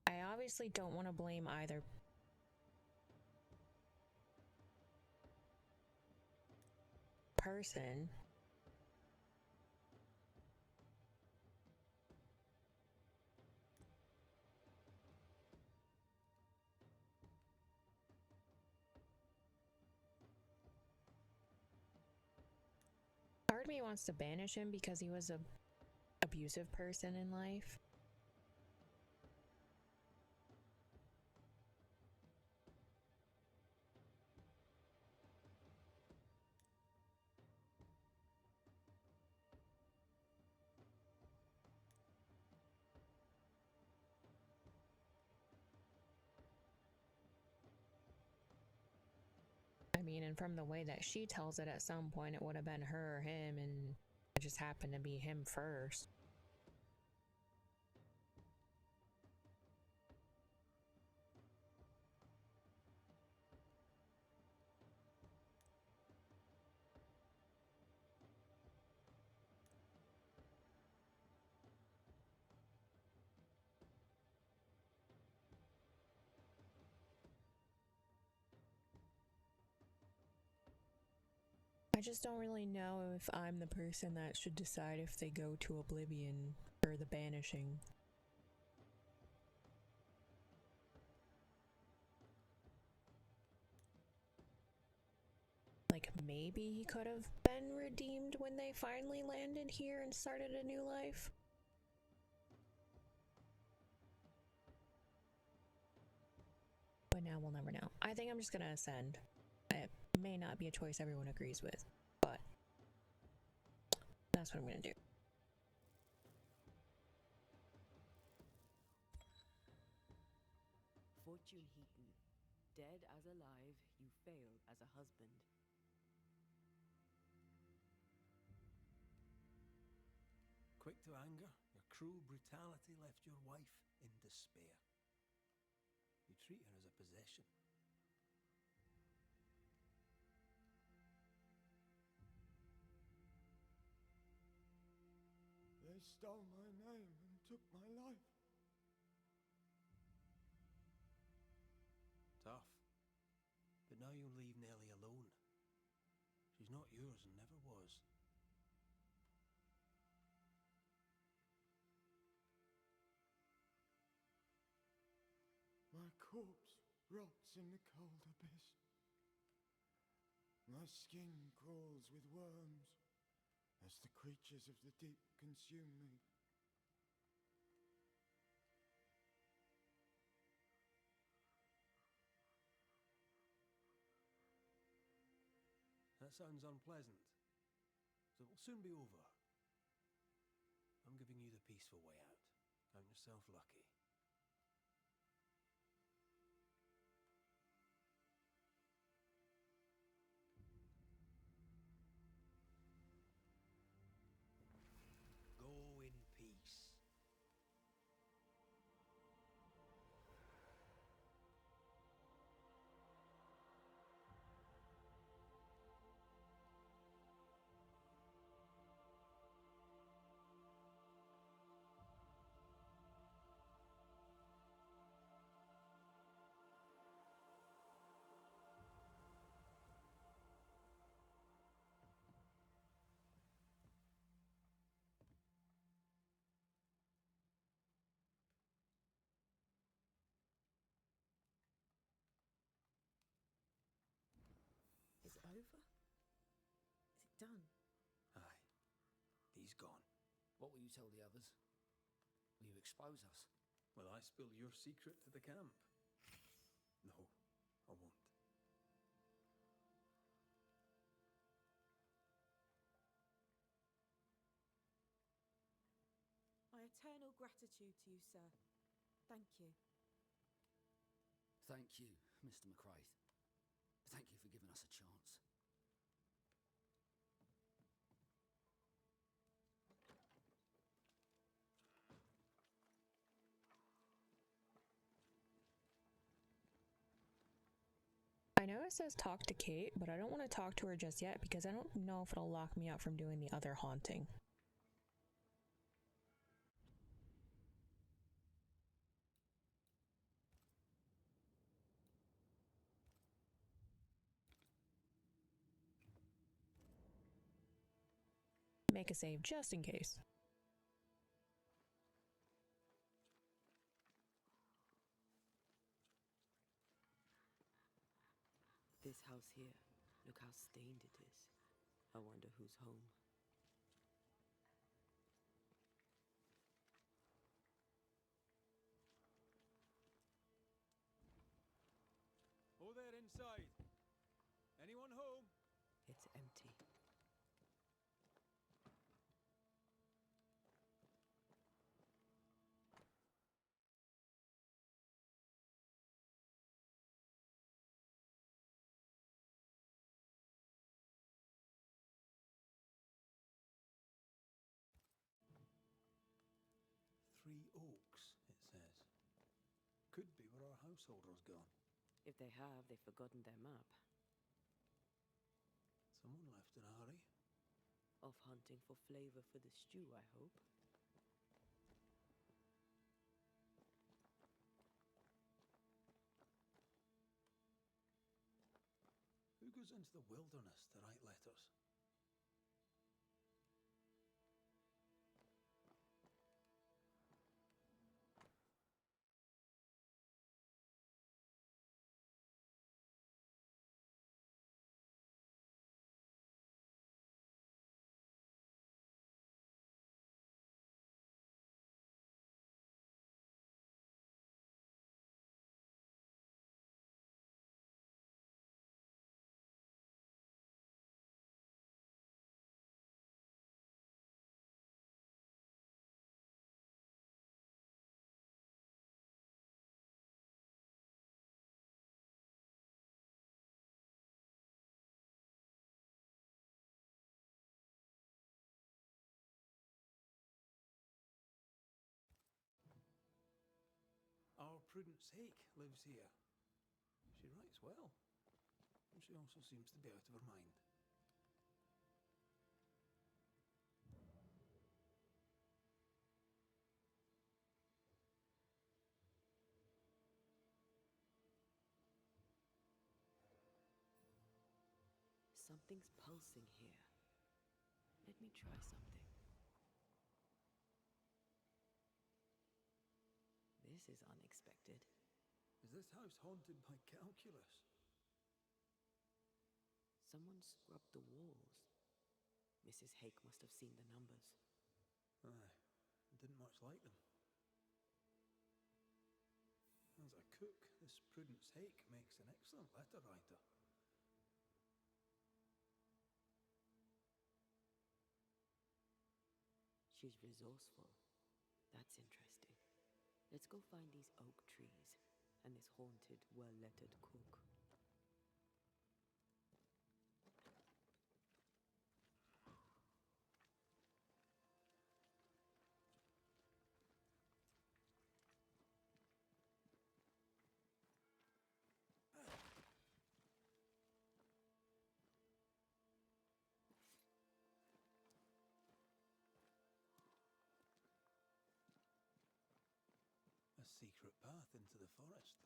I obviously don't want to blame either person. Part of me wants to banish him because he was a abusive person in life. I mean, and from the way that she tells it, at some point it would have been her or him, and it just happened to be him first. I just don't really know if I'm the person that should decide if they go to oblivion or the banishing. Like, maybe he could have been redeemed when they finally landed here and started a new life. But now we'll never know. I think I'm just gonna ascend. It may not be a choice everyone agrees with, but that's what I'm gonna do. Fortune Heaton, dead as alive, you failed as a husband. Quick to anger, your cruel brutality left your wife in despair. You treat her as a possession. They stole my name and took my life. Tough. But now you'll leave Nellie alone. She's not yours and never was. My corpse rots in the cold abyss. My skin crawls with worms as the creatures of the deep consume me. That sounds unpleasant. So it will soon be over. I'm giving you the peaceful way out. Count yourself lucky. Go in peace. over? Is it done? Aye. He's gone. What will you tell the others? Will you expose us? Will I spill your secret to the camp? No, I won't. My eternal gratitude to you, sir. Thank you. Thank you, Mr. McCraith. Thank you for giving us a chance. I know it says talk to Kate, but I don't want to talk to her just yet because I don't know if it'll lock me out from doing the other haunting. Make a save just in case. This house here, look how stained it is. I wonder who's home. Oh, there inside. Anyone home? It's empty. Three Oaks, it says. Could be where our householder's gone. If they have, they've forgotten their map. Someone left in a hurry. Off hunting for flavor for the stew, I hope. Who goes into the wilderness to write letters? Our Prudence Hake lives here. She writes well. And she also seems to be out of her mind. Something's pulsing here. Let me try something. This is unexpected. Is this house haunted by calculus? Someone scrubbed the walls. Mrs. Hake must have seen the numbers. Aye, didn't much like them. As a cook, this Prudence Hake makes an excellent letter writer. She's resourceful. That's interesting. Let's go find these oak trees and this haunted, well-lettered cook. A secret path into the forest.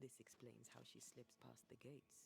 This explains how she slips past the gates.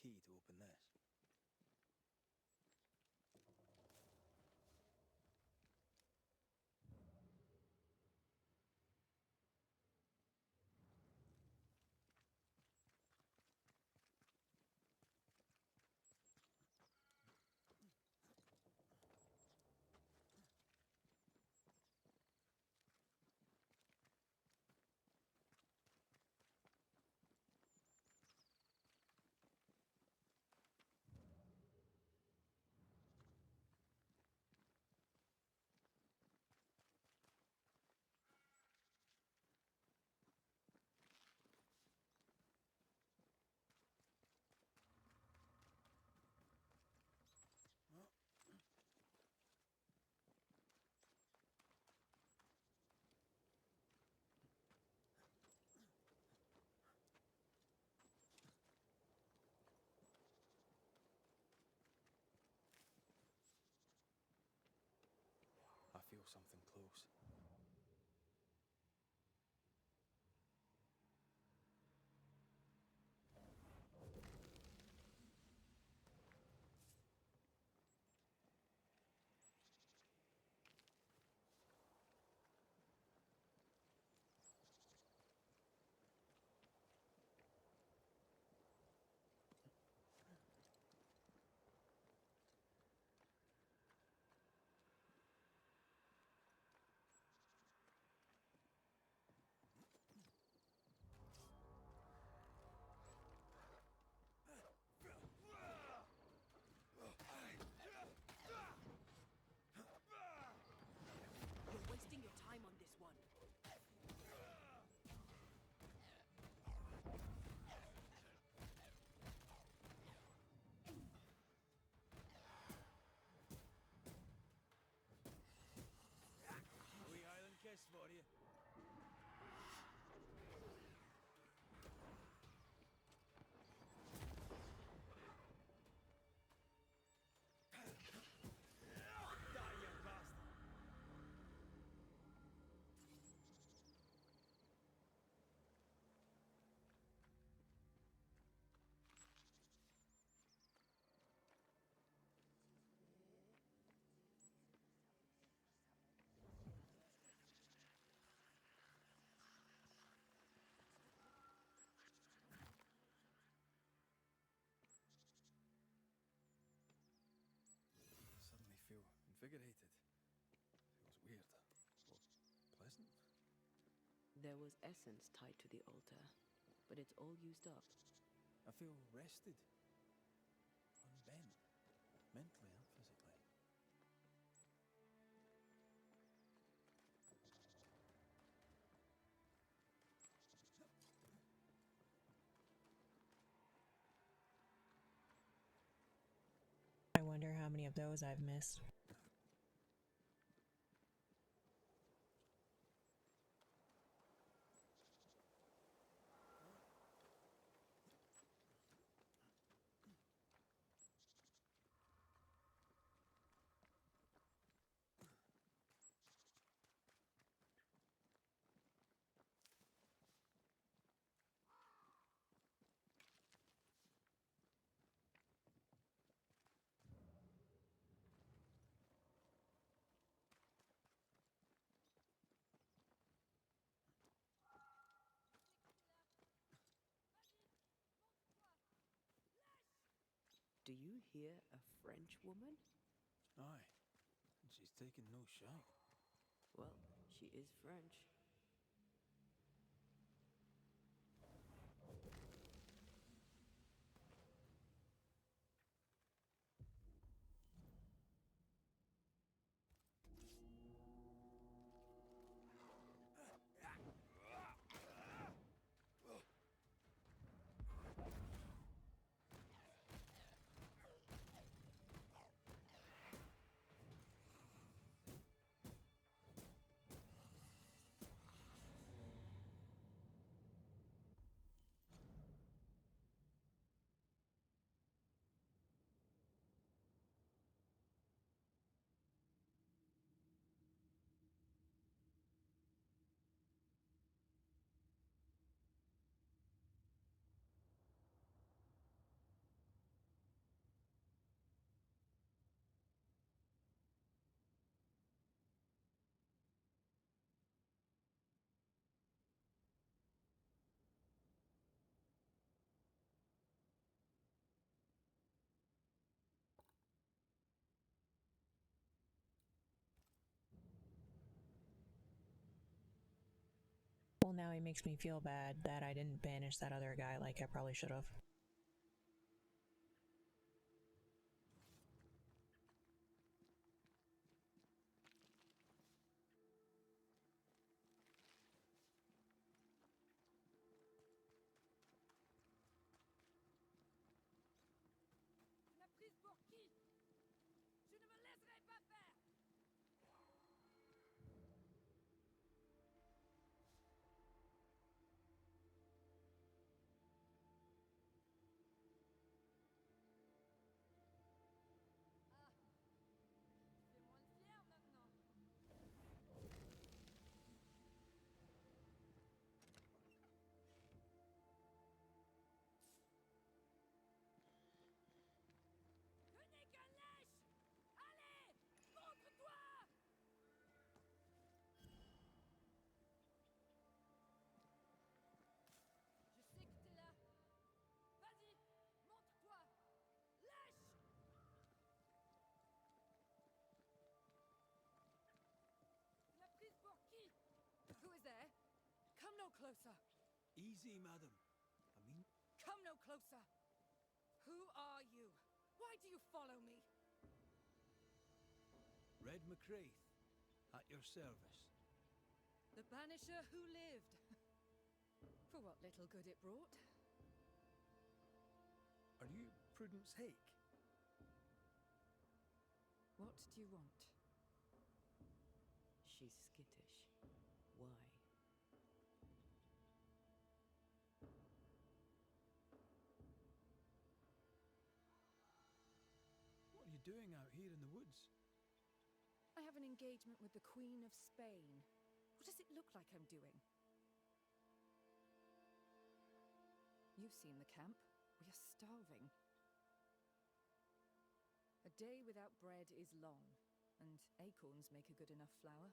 key to open this. I feel something close. You're wasting your time on this one. A wee Highland kiss for you. Die, you bastard! Suddenly feel invigorated. Feels weird. Or pleasant. There was essence tied to the altar, but it's all used up. I feel rested. Unbent. Mentally and physically. I wonder how many of those I've missed. Do you hear a French woman? Aye. And she's taken no shite. Well, she is French. Well, now he makes me feel bad that I didn't banish that other guy like I probably should have. La prise pour qui? Je ne me laisserai pas faire! Ah, tu fais moins le fier maintenant. Ce n'est qu'un lèche! Allez, montre-toi! Je sais que t'es là. Vas-y, montre-toi! Lèche! La prise pour qui? Who is there? Come no closer. Easy, madam. I mean, Come no closer. Who are you? Why do you follow me? Red McCraith, at your service. The Banisher who lived. For what little good it brought. Are you Prudence Hake? What do you want? She's skittish. Why? What are you doing out here in the woods? I have an engagement with the Queen of Spain. What does it look like I'm doing? You've seen the camp. We are starving. A day without bread is long, and acorns make a good enough flour.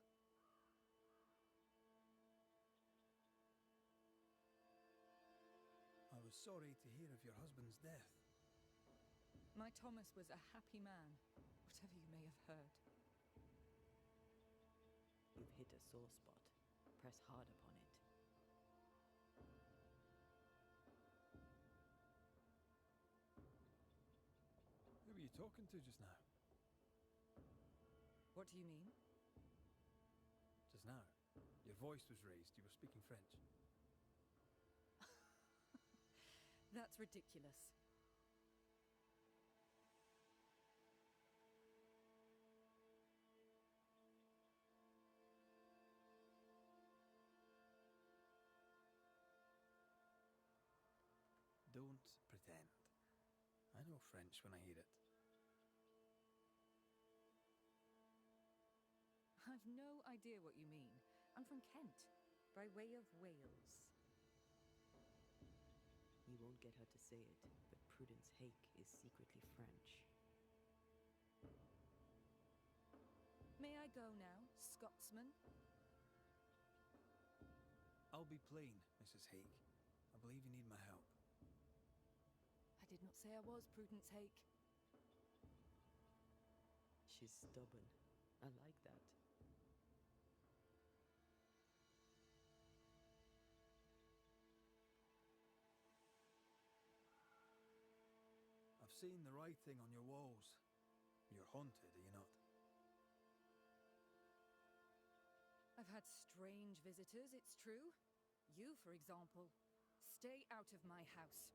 I was sorry to hear of your husband's death. My Thomas was a happy man, whatever you may have heard. You've hit a sore spot. Press hard upon it. Who were you talking to just now? What do you mean? Just now. Your voice was raised. You were speaking French. That's ridiculous. Don't pretend. I know French when I hear it. I've no idea what you mean. I'm from Kent, by way of Wales. You won't get her to say it, but Prudence Hake is secretly French. May I go now, Scotsman? I'll be plain, Mrs. Hake. I believe you need my help. I did not say I was Prudence Hake. She's stubborn. I like that. I've seen the writing on your walls. You're haunted, are you not? I've had strange visitors, it's true. You, for example. Stay out of my house.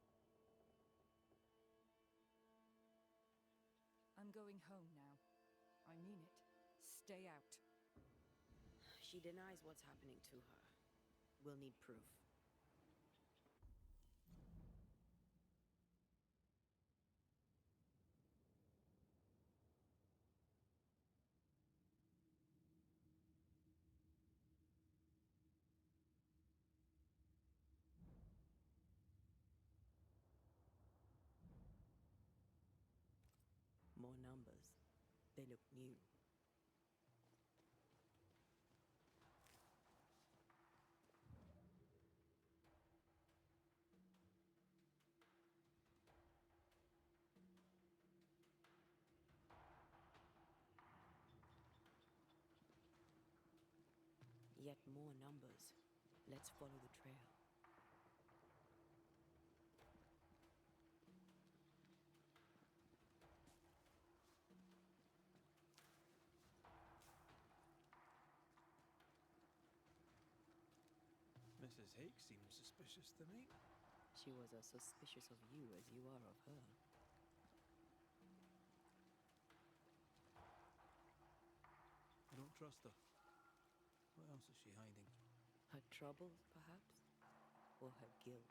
I'm going home now. I mean it. Stay out. She denies what's happening to her. We'll need proof. More numbers. They look new. Yet more numbers. Let's follow the trail. Mrs. Hake seems suspicious tonight. She was as suspicious of you as you are of her. I don't trust her. What else is she hiding? Her troubles, perhaps? Or her guilt?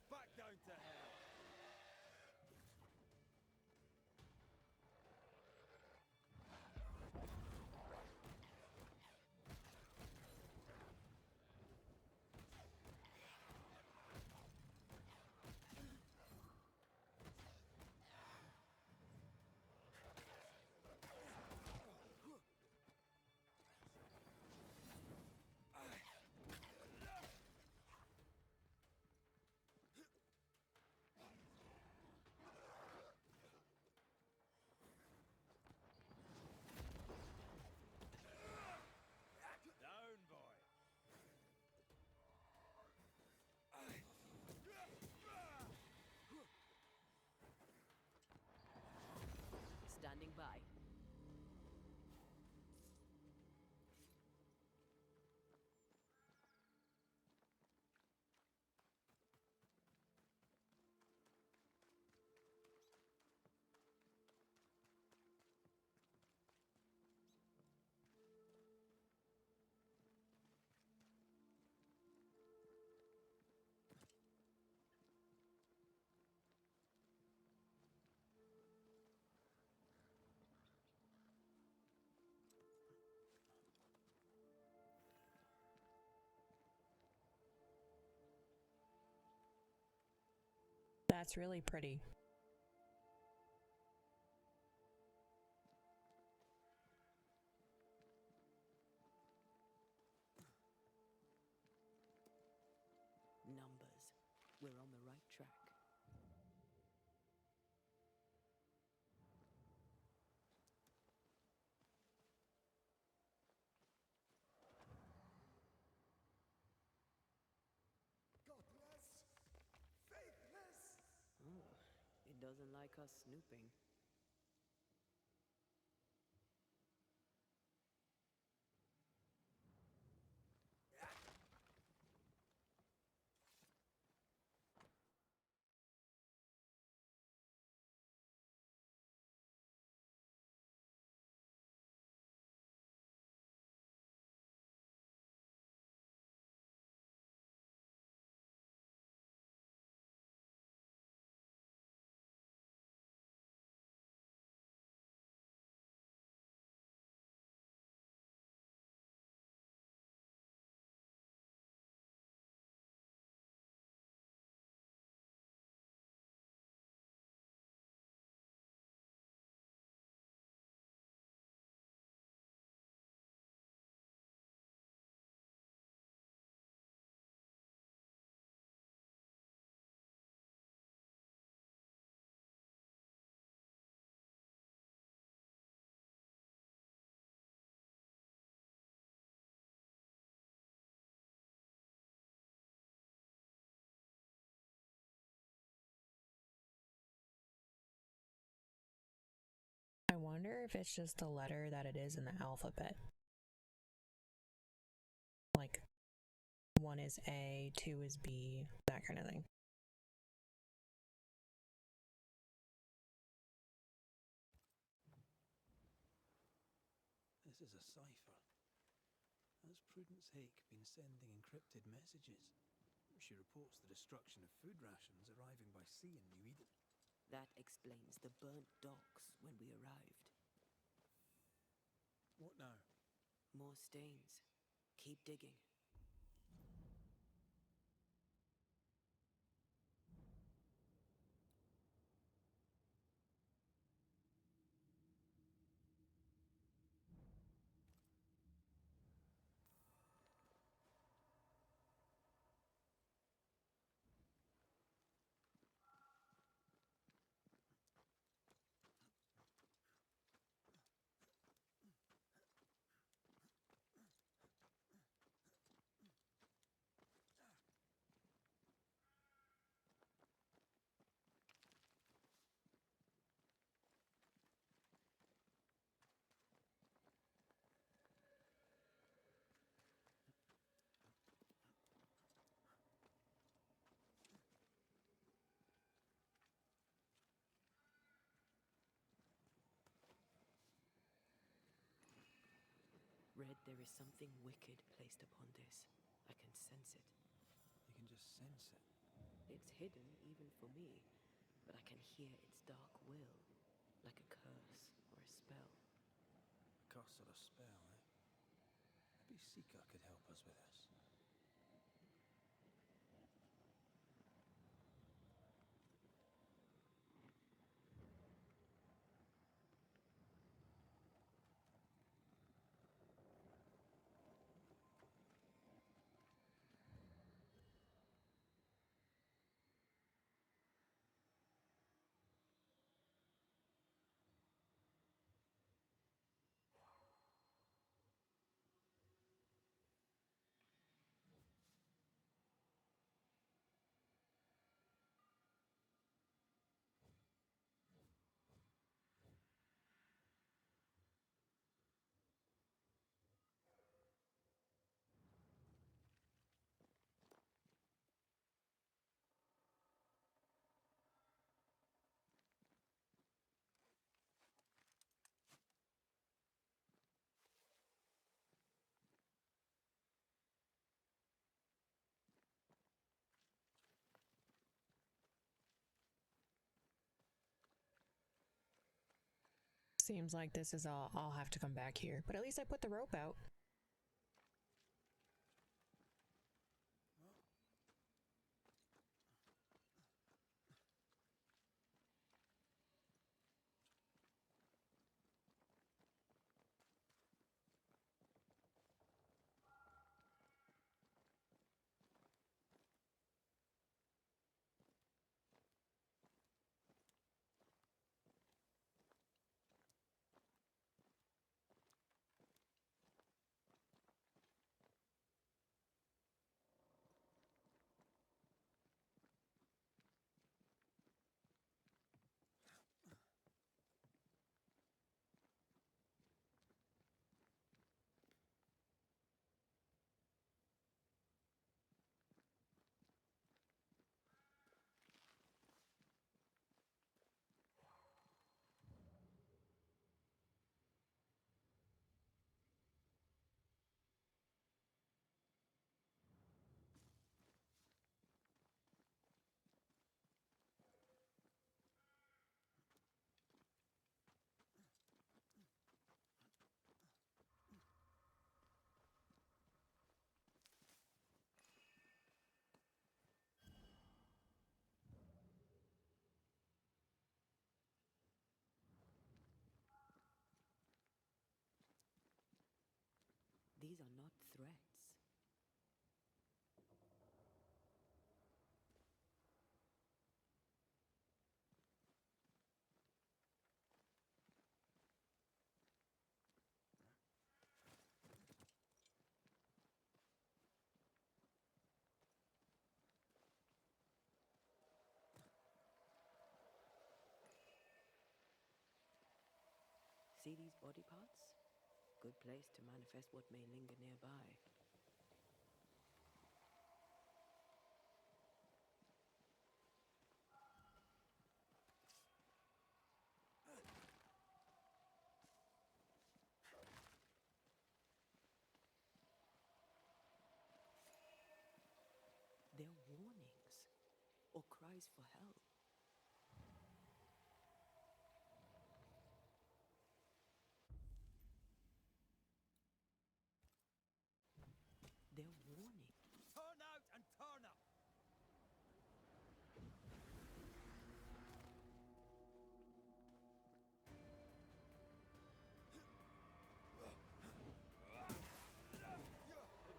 Back down to hell! Down, boy! Standing by. That's really pretty. Numbers. We're on the right track. Godless! Faithless! Oh, it doesn't like us snooping. if it's just the letter that it is in the alphabet. Like, 1 is A, 2 is B, that kind of thing. This is a cipher. Has Prudence Hake been sending encrypted messages? She reports the destruction of food rations arriving by sea in New Eden. That explains the burnt docks when we arrived. What now? More stains. Keep digging. Red, there is something wicked placed upon this. I can sense it. You can just sense it. It's hidden even for me, but I can hear its dark will, like a curse or a spell. A curse or a spell, eh? Maybe Sika could help us with this. Seems like this is all I'll have to come back here, but at least I put the rope out. See these body parts? Good place to manifest what may linger nearby. They're warnings or cries for help. They're warnings. Turn out and turn up!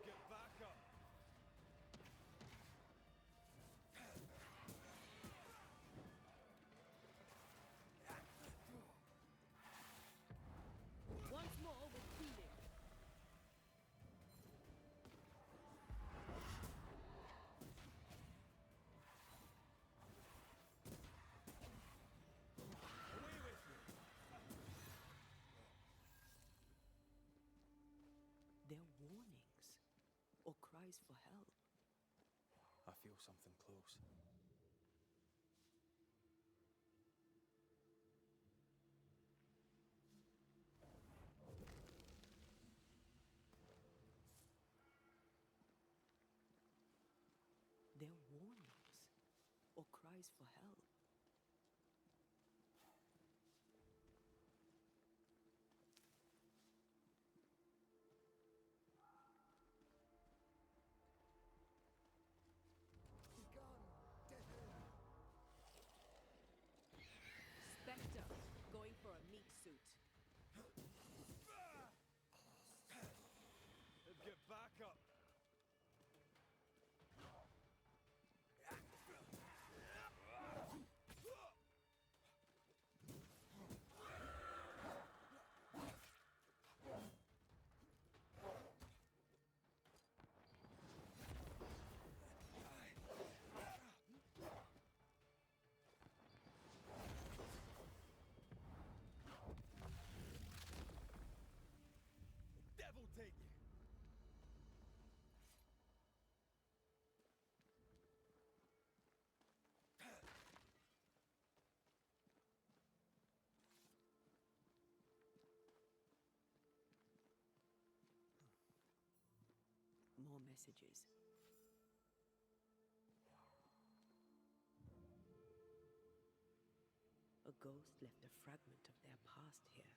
Get back up! Once more with healing. Away with you! They're warnings or cries for help. I feel something close. They're warnings or cries for help. Spectre, going for a meat suit. Get back up! Devil take you! More messages. A ghost left a fragment of their past here.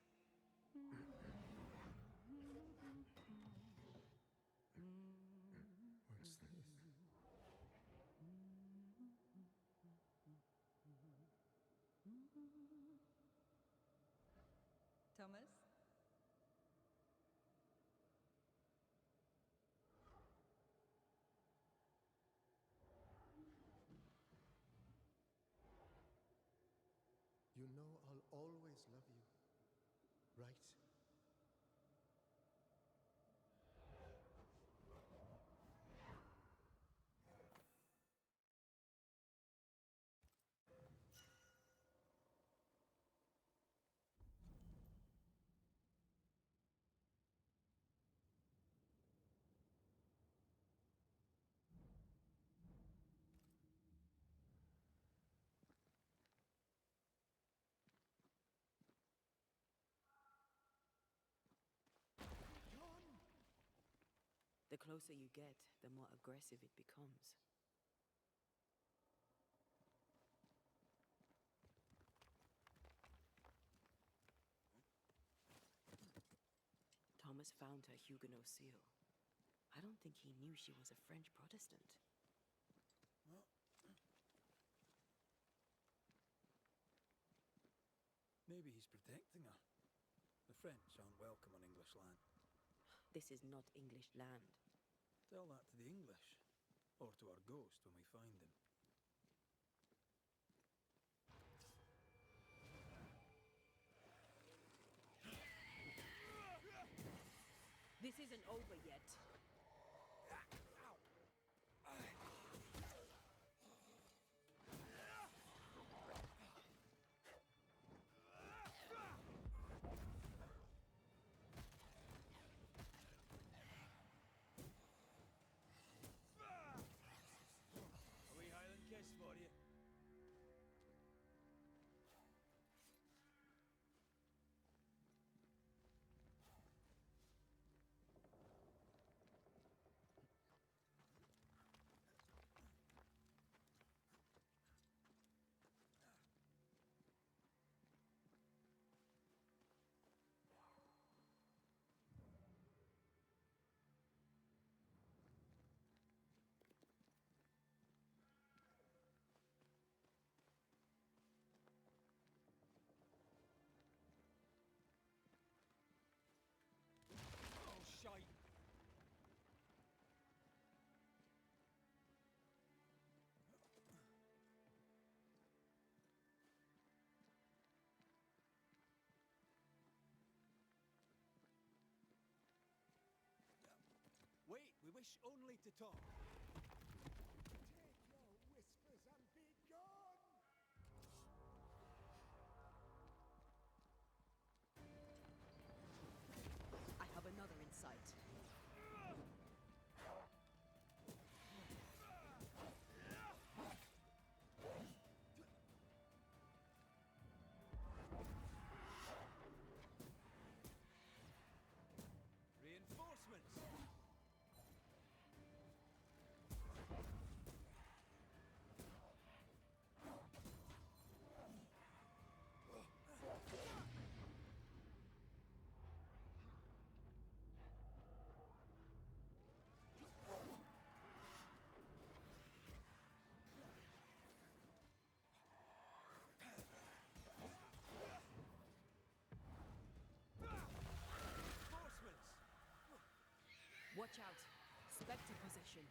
What's this? Thomas? You know I'll always love you, right? The closer you get, the more aggressive it becomes. Thomas found her Huguenot seal. I don't think he knew she was a French Protestant. Maybe he's protecting her. The French aren't welcome on English land. This is not English land. Tell that to the English, or to our ghost when we find him. This isn't over yet. wish only to talk. Take your whispers and be gone! I have another insight. Reinforcements! Watch out! Spectre possession.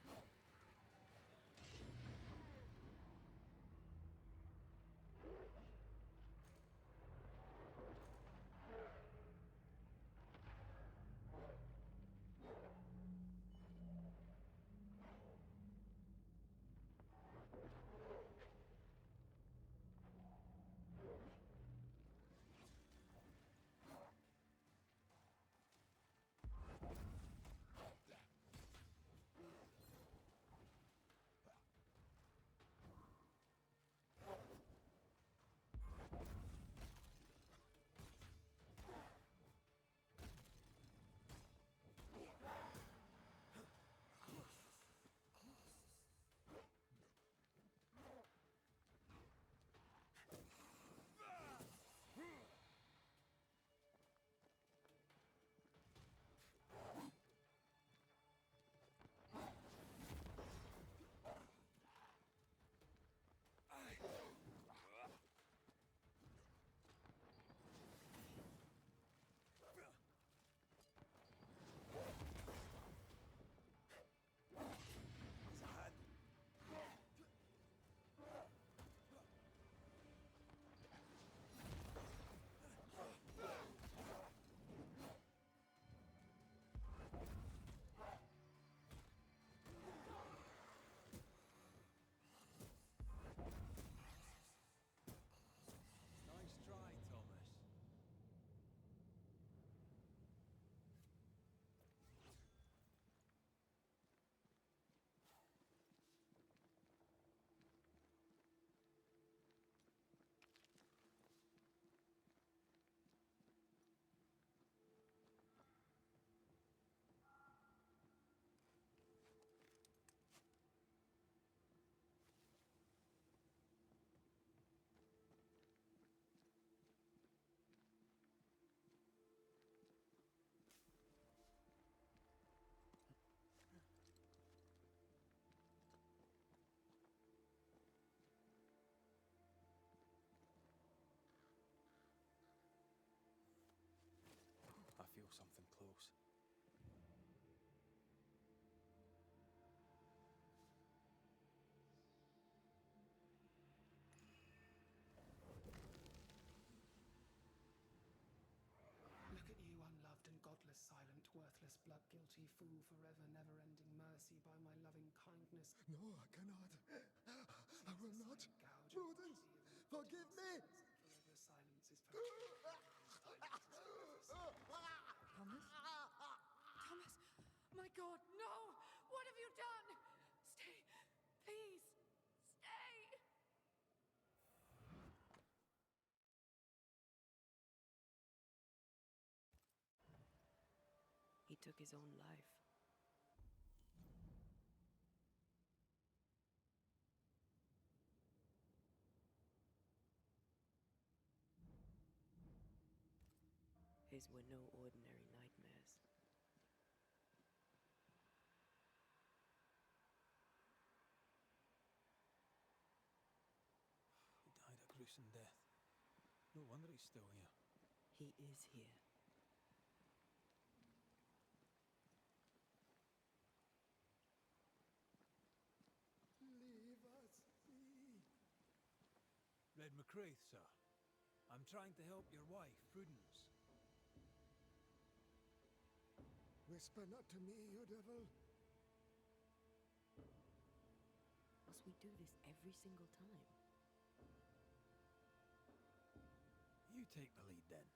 I feel something close. Look at you, unloved and godless, silent, worthless, blood-guilty fool, forever, never-ending mercy by my loving kindness. No, I cannot. I will not. Prudence, forgive me! Forever silence is perfect. Thomas? Thomas! My God, no! What have you done? Stay! Please! Stay! He took his own life. His were no ordinary nightmares. He died a gruesome death. No wonder he's still here. He is here. Leave us be. Red McCraith, sir. I'm trying to help your wife, Prudence. Whisper not to me, you devil. suppose we do this every single time. You take the lead then.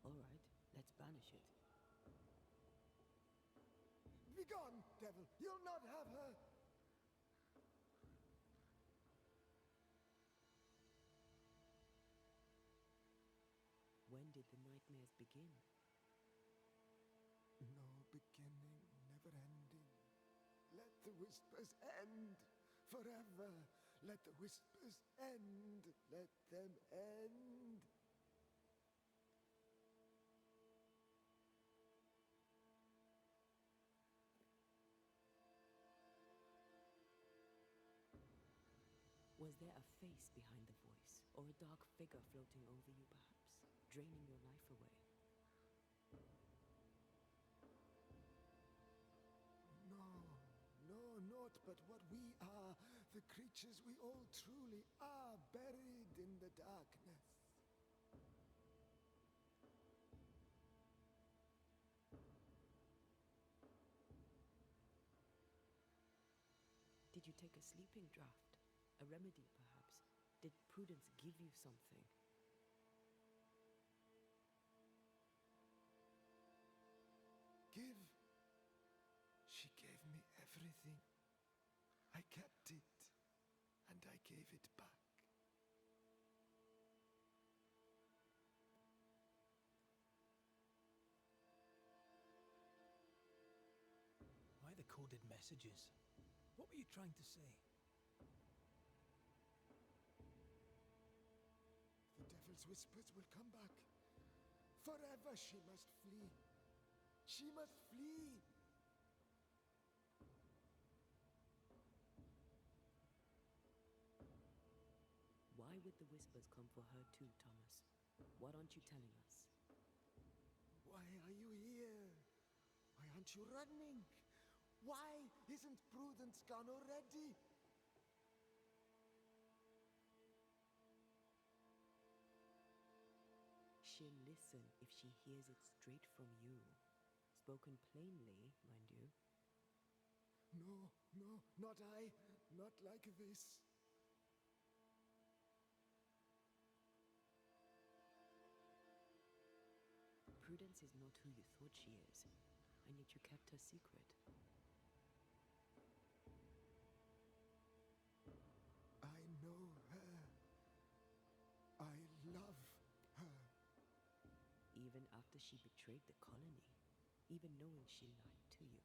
Alright, let's banish it. Begone, devil! You'll not have her! When did the nightmares begin? No beginning, never ending. Let the whispers end forever. Let the whispers end. Let them end. Was there a face behind the voice, or a dark figure floating over you perhaps, draining your life away? No, not but what we are, the creatures we all truly are, buried in the darkness. Did you take a sleeping draught? A remedy, perhaps? Did Prudence give you something? Give? She gave me everything. I kept it, and I gave it back. Why the coded messages? What were you trying to say? The devil's whispers will come back. Forever she must flee. She must flee. Why would the whispers come for her too, Thomas? What aren't you telling us? Why are you here? Why aren't you running? Why isn't Prudence gone already? She'll listen if she hears it straight from you. Spoken plainly, mind you. No, not I. Not like this. Prudence is not who you thought she is, and yet you kept her secret. I know her. I love her. Even after she betrayed the colony, even knowing she lied to you.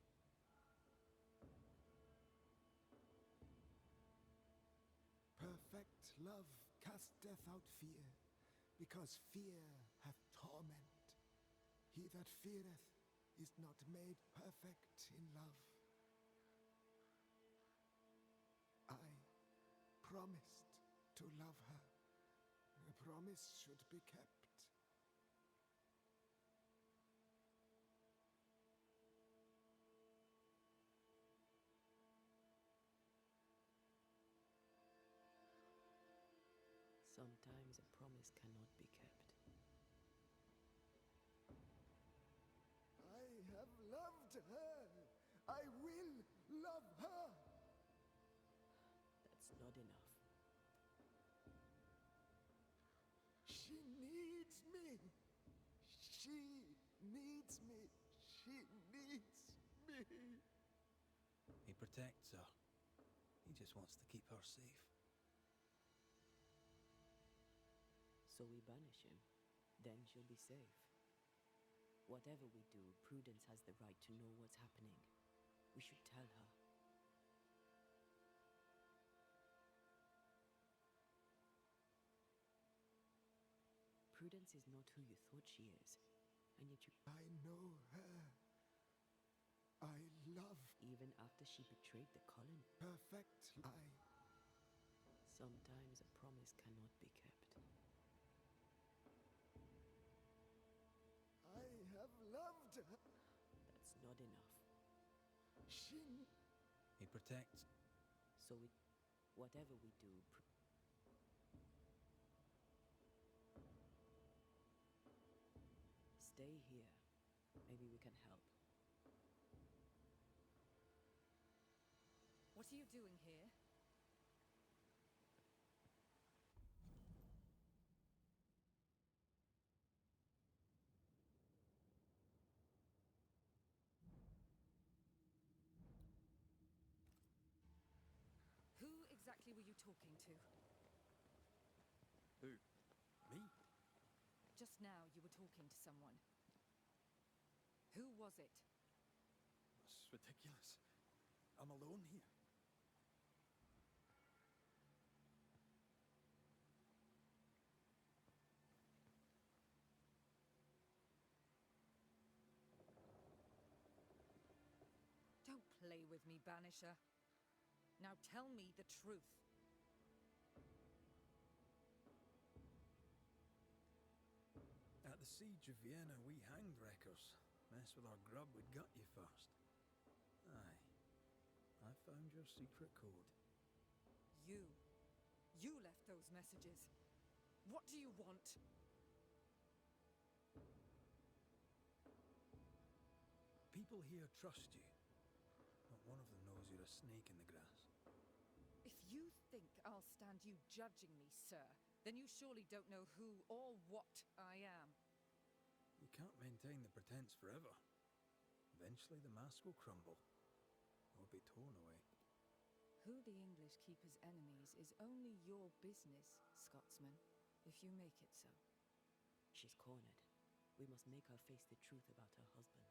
Perfect love cast death out fear, because fear hath torment. He that feareth is not made perfect in love. I promised to love her. A promise should be kept. Sometimes a promise cannot be kept. I have loved her. I will love her. That's not enough. She needs me. She needs me. She needs me. He protects her. He just wants to keep her safe. So we banish him. Then she'll be safe. Whatever we do, Prudence has the right to know what's happening. We should tell her. Prudence is not who you thought she is, and yet you... I know her. I love. Even after she betrayed the colony. Perfect. Sometimes a promise cannot be kept. I have loved her. That's not enough. He protects. So we... Whatever we do... Stay here. Maybe we can help. What are you doing here? Who exactly were you talking to? Who? Me? Just now you were talking to someone. Who was it? It's ridiculous. I'm alone here. Don't play with me, Banisher. Now tell me the truth. At the siege of Vienna, we hanged wreckers. Mess with our grub, we'd gut you first. Aye. I found your secret code. You left those messages. What do you want? People here trust you. Not one of them knows you're a snake in the grass. If you think I'll stand you judging me, sir, then you surely don't know who or what I am. You can't maintain the pretense forever. Eventually the mask will crumble. Or be torn away. Who the English keep as enemies is only your business, Scotsman, if you make it so. She's cornered. We must make her face the truth about her husband.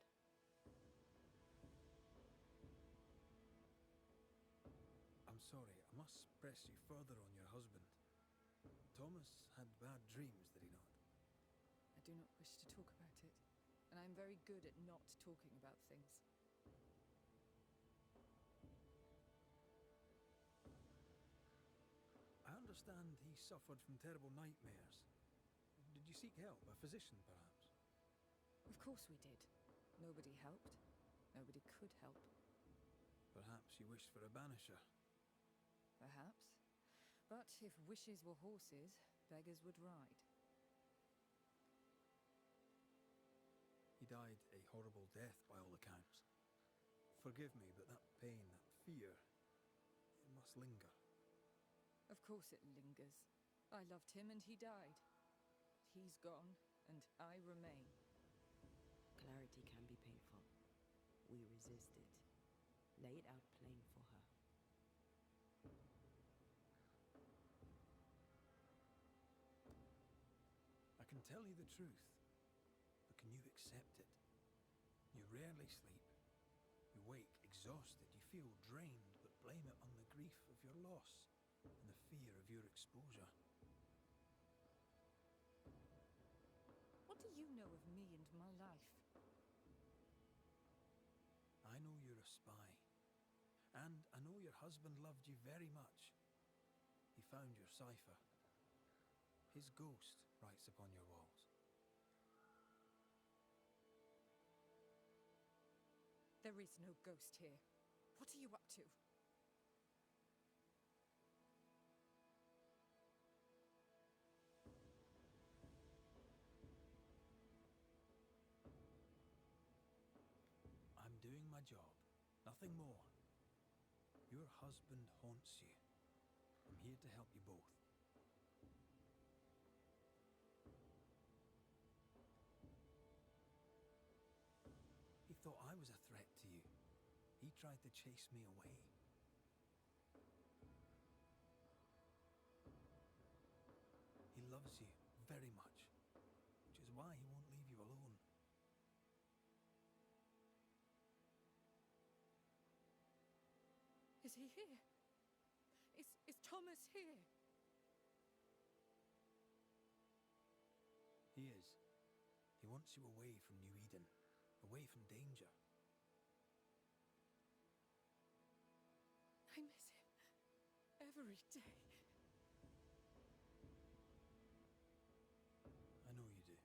I'm sorry, I must press you further on your husband. Thomas had bad dreams, did he not? I do not wish to talk about it, and I'm very good at not talking about things. I understand he suffered from terrible nightmares. Did you seek help? A physician, perhaps? Of course we did. Nobody helped. Nobody could help. Perhaps you wished for a banisher. Perhaps. But if wishes were horses, beggars would ride. He died a horrible death by all accounts. Forgive me, but that pain, that fear, it must linger. Of course it lingers. I loved him and he died. He's gone, and I remain. Clarity can be painful. We resist it. Lay it out plain for her. I can tell you the truth, but can you accept it? You rarely sleep. You wake exhausted. You feel drained, but blame it on the grief of your loss and the fear of your exposure. What do you know of me and my life? I know you're a spy. And I know your husband loved you very much. He found your cipher. His ghost writes upon your walls. There is no ghost here. What are you up to? I'm doing my job. Nothing more. Your husband haunts you. I'm here to help you both. He thought I was a threat to you. He tried to chase me away. He loves you very much, which is why he won't leave you alone. Is he here? Is Thomas here? He is. He wants you away from New Eden, away from danger. I miss him every day. I know you do.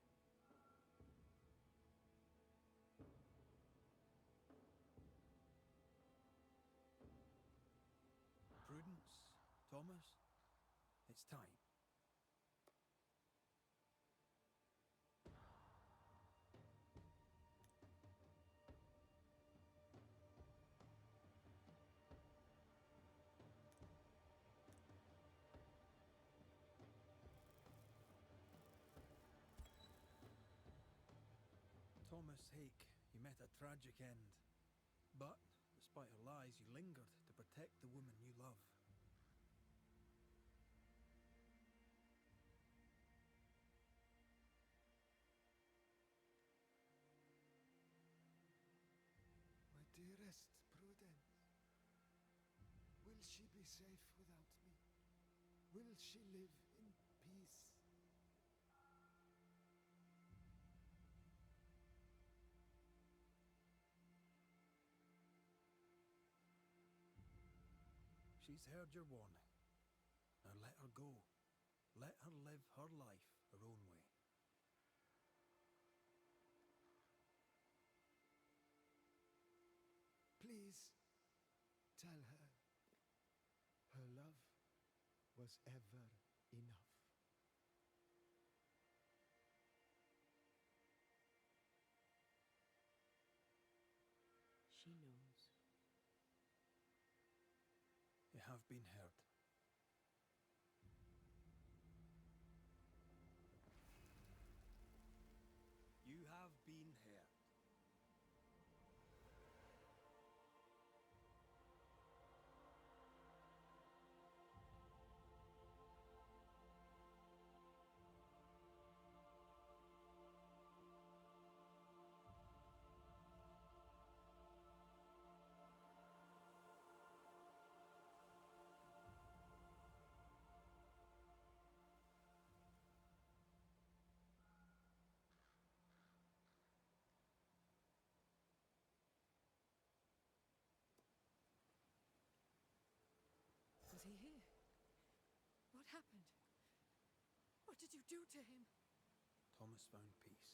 Prudence, Thomas, it's time. Thomas Hake, you met a tragic end. But, despite her lies, you lingered to protect the woman you love. My dearest Prudence, will she be safe without me? Will she live in peace? She's heard your warning. Now let her go. Let her live her life her own way. Please tell her her love was ever enough. She knows. You have been heard. You have been heard. Was he here? What happened? What did you do to him? Thomas found peace.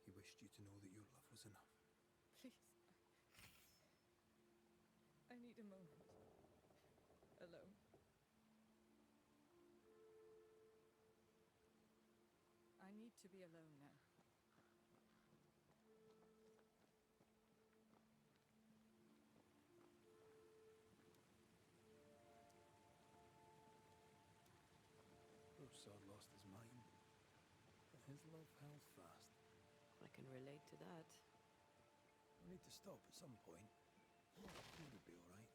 He wished you to know that your love was enough. Please. I need a moment. Alone. I need to be alone now. Rosard lost his mind, but his love held fast. I can relate to that. We need to stop at some point. You'll be all right.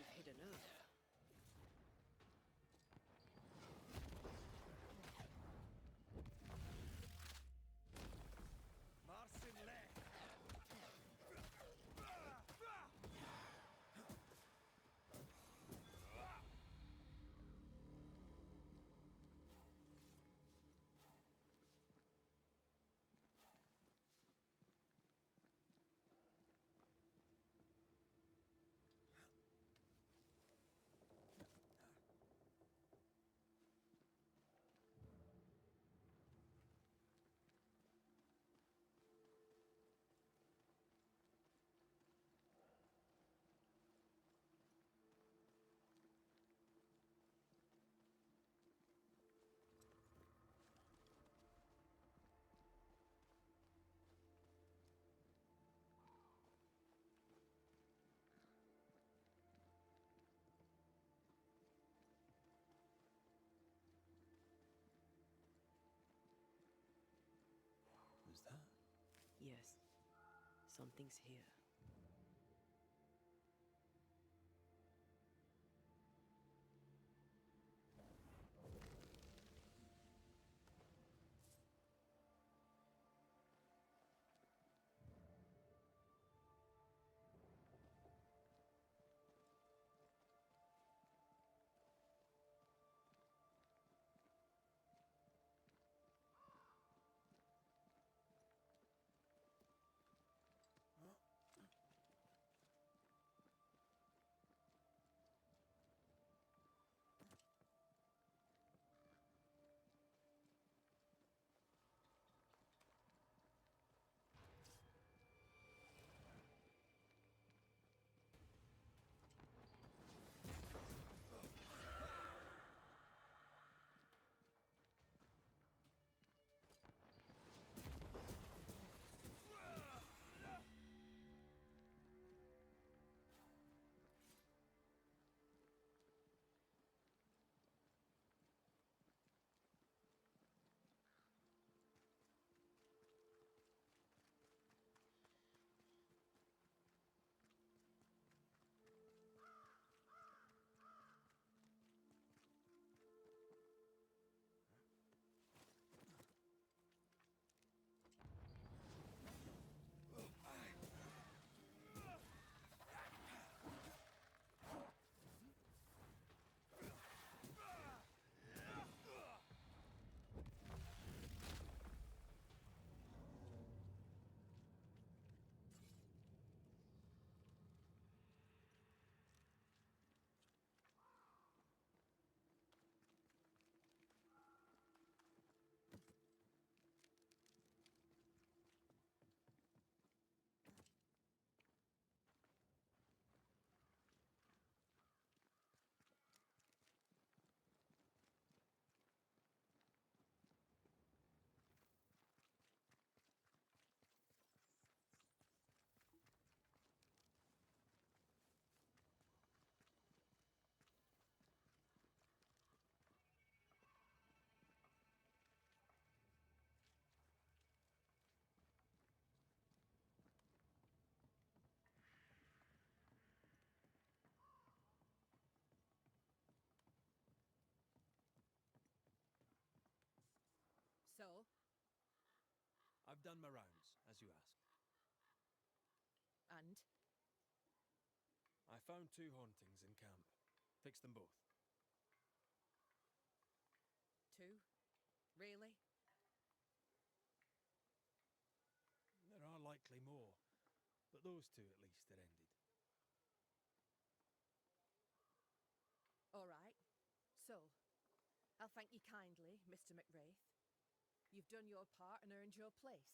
we've hit a nerve. Was that? Yes, something's here. So, I've done my rounds, as you asked. and? I found 2 hauntings in camp. Fixed them both. 2? Really? There are likely more, but those 2 at least are ended. All right. So, I'll thank you kindly, Mr. McWraith. You've done your part and earned your place.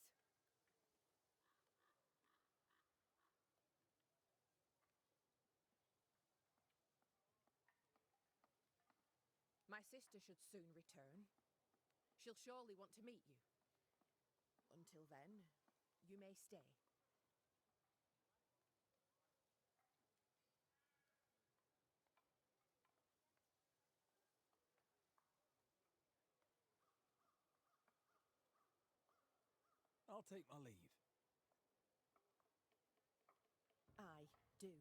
My sister should soon return. She'll surely want to meet you. Until then, you may stay. I'll take my leave. I do.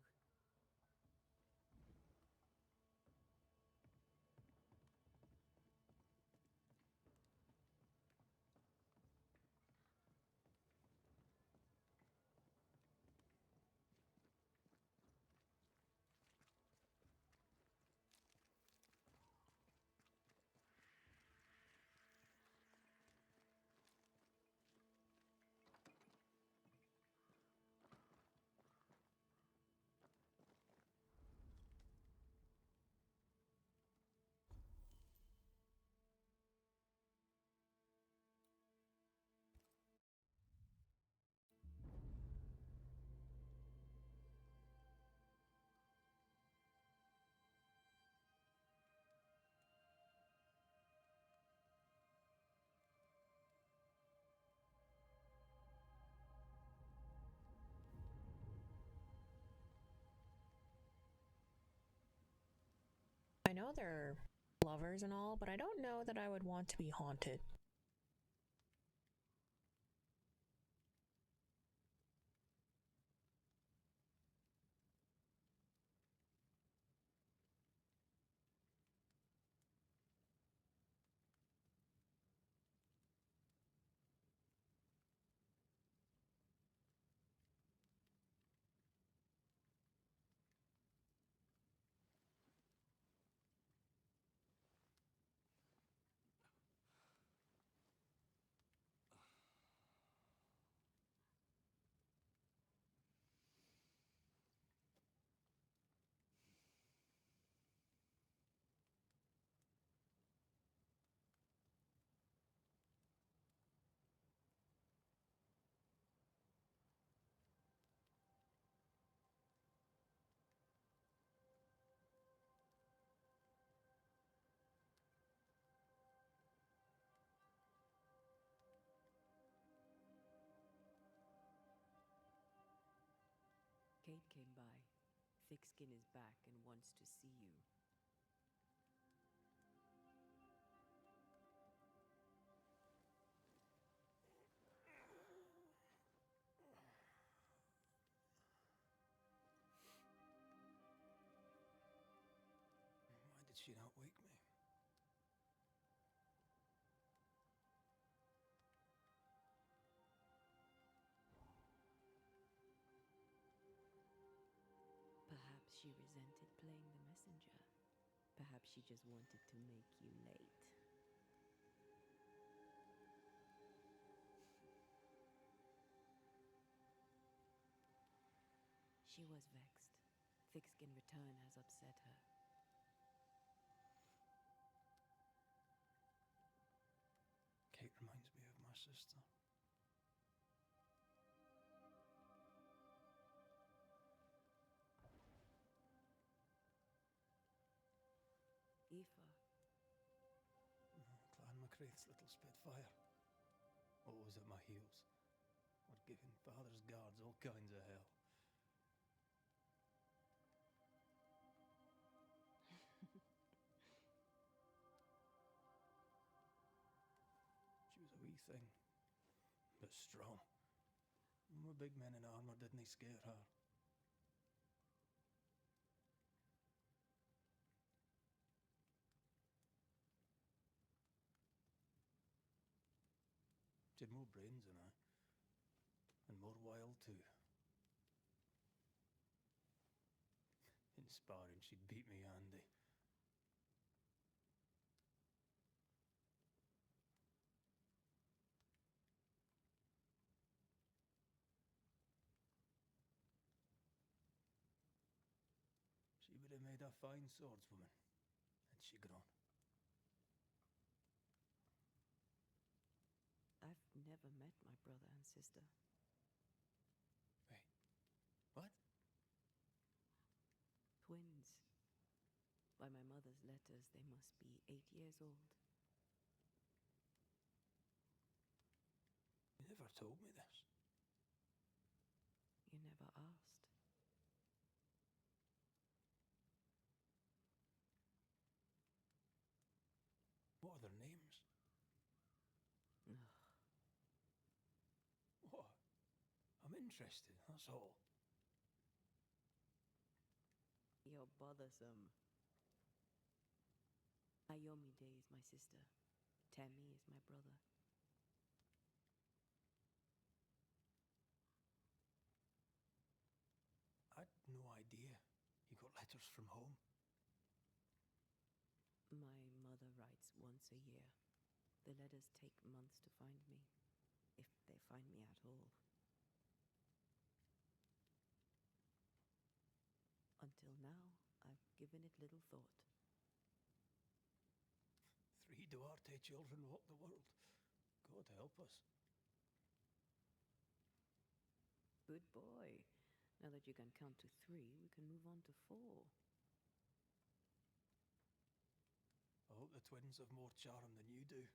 know they're lovers and all, but I don't know that I would want to be haunted. Kate came by. Thick Skin is back and wants to see you. Why did she not wake me? Perhaps she resented playing the messenger. Perhaps she just wanted to make you late. She was vexed. Thick-Skin return has upset her. Kate reminds me of my sister. Aoife, Clan McCraith's little spitfire. Always at my heels. Or giving father's guards all kinds of hell. She was a wee thing, but strong. And we big men in armour didn't scare her. She had more brains than I, and more wild too. In sparring, she'd beat me handy. She would have made a fine swordswoman, had she grown. I've never met my brother and sister. Wait, what? Twins. By my mother's letters, they must be 8 years old. You never told me this. You never asked. What are their names? What? I'm interested, that's all. You're bothersome. Ayomide is my sister. Temi is my brother. I'd no idea you got letters from home. My mother writes once a year. The letters take months to find me, if they find me at all. Until now, I've given it little thought. 3 Duarte children walk the world. God help us. Good boy. Now that you can count to 3, we can move on to 4. I hope the twins have more charm than you do.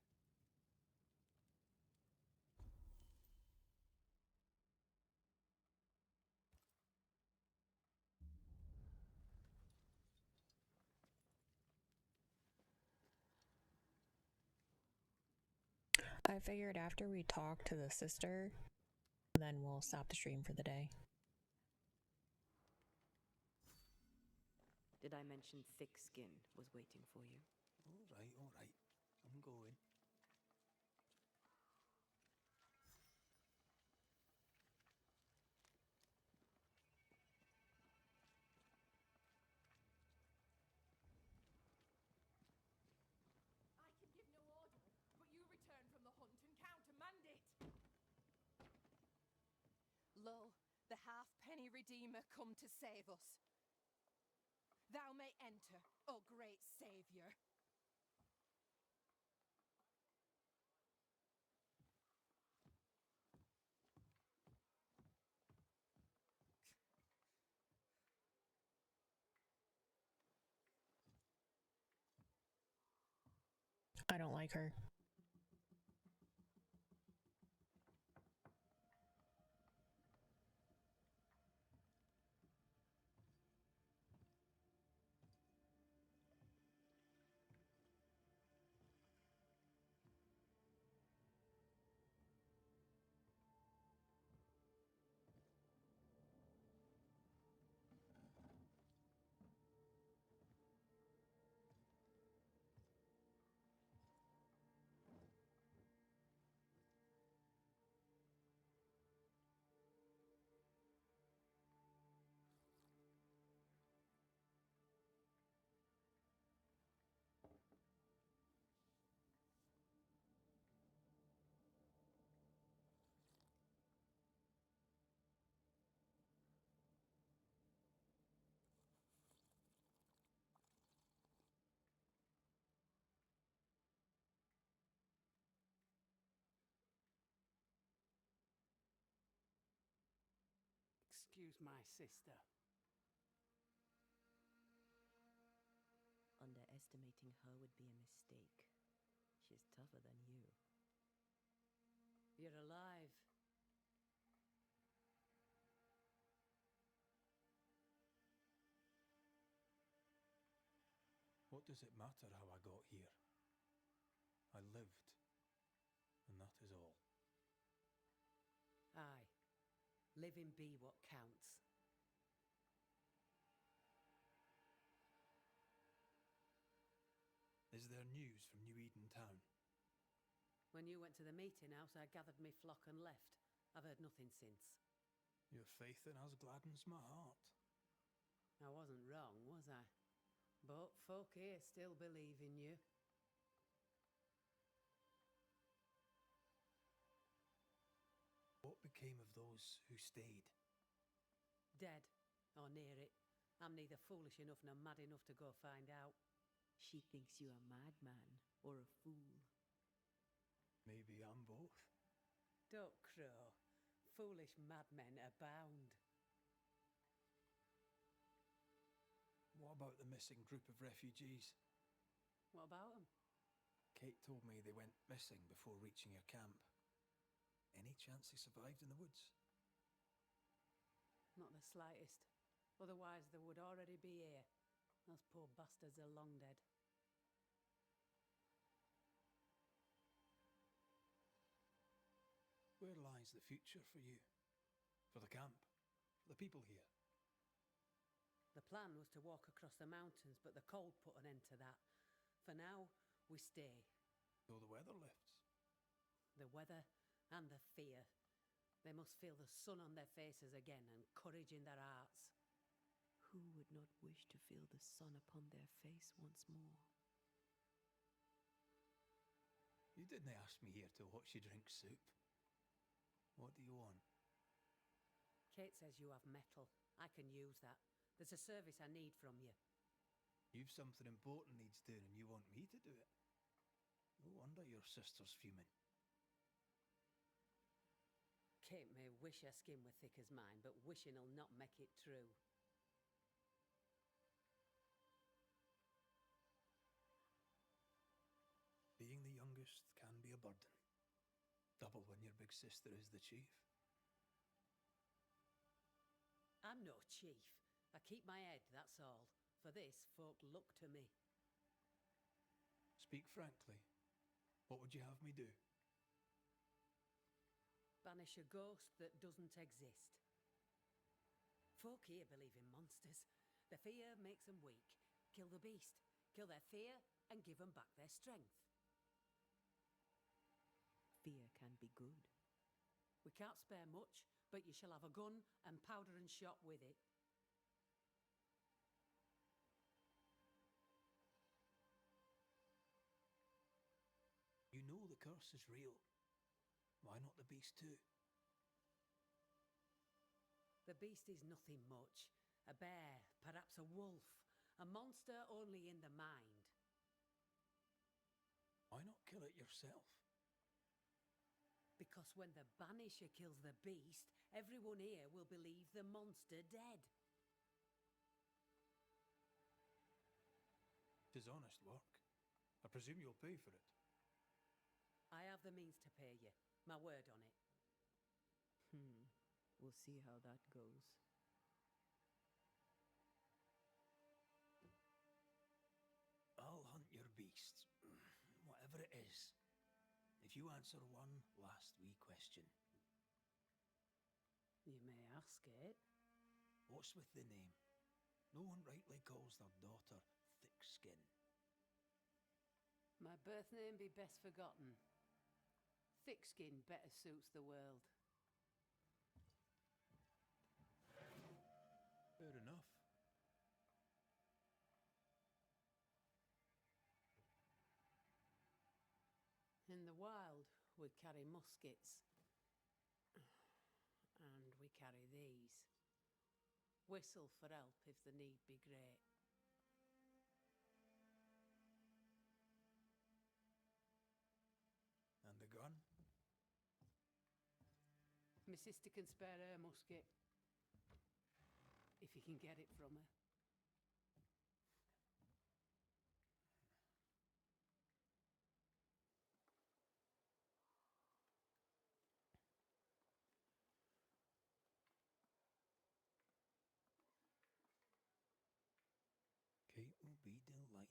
I figured after we talk to the sister, then we'll stop the stream for the day. Did I mention thick skin was waiting for you? All right. I'm going. I can give no order, but you return from the hunt and countermand it. Lo, the halfpenny redeemer come to save us. Thou may enter, O great saviour. I don't like her. Excuse my sister. Underestimating her would be a mistake. She's tougher than you. You're alive. What does it matter how I got here? I lived, and that is all. Aye. Living be what counts. Is there news from New Eden Town? When you went to the meeting house, I gathered me flock and left. I've heard nothing since. Your faith in us gladdens my heart. I wasn't wrong, was I? But folk here still believe in you. What became of those who stayed? Dead, or near it. I'm neither foolish enough nor mad enough to go find out. She thinks you a madman or a fool. Maybe I'm both. Don't crow. Foolish madmen abound. What about the missing group of refugees? What about them? Kate told me they went missing before reaching your camp. Any chance they survived in the woods? Not the slightest. Otherwise they would already be here. Those poor bastards are long dead. Where lies the future for you? For the camp? For the people here? The plan was to walk across the mountains, but the cold put an end to that. For now, we stay. Till the weather lifts. The weather and the fear. They must feel the sun on their faces again and courage in their hearts. Who would not wish to feel the sun upon their face once more? You didn't ask me here to watch you drink soup. What do you want? Kate says you have metal. I can use that. There's a service I need from you. You've something important needs doing and you want me to do it? No wonder your sister's fuming. Kate may wish her skin were thick as mine, but wishing'll not make it true. Being the youngest can be a burden. Double when your big sister is the chief. I'm no chief. I keep my head, that's all. For this, folk look to me. Speak frankly. What would you have me do? Banish a ghost that doesn't exist. Folk here believe in monsters. The fear makes them weak. Kill the beast, kill their fear, and give them back their strength. Fear can be good. We can't spare much, but you shall have a gun and powder and shot with it. You know the curse is real. Why not the beast too? The beast is nothing much. A bear, perhaps a wolf. A monster only in the mind. Why not kill it yourself? Because when the Banisher kills the beast, everyone here will believe the monster dead. Tis honest work. I presume you'll pay for it. I have the means to pay you. My word on it. We'll see how that goes. I'll hunt your beast. Whatever it is. If you answer one last wee question. You may ask it. What's with the name? No one rightly calls their daughter Thick-Skin. My birth name be best forgotten. Thick-Skin better suits the world. Fair enough. In the wild, we carry muskets. And we carry these. Whistle for help if the need be great. And the gun? My sister can spare her musket. If you can get it from her. Kate will be delighted.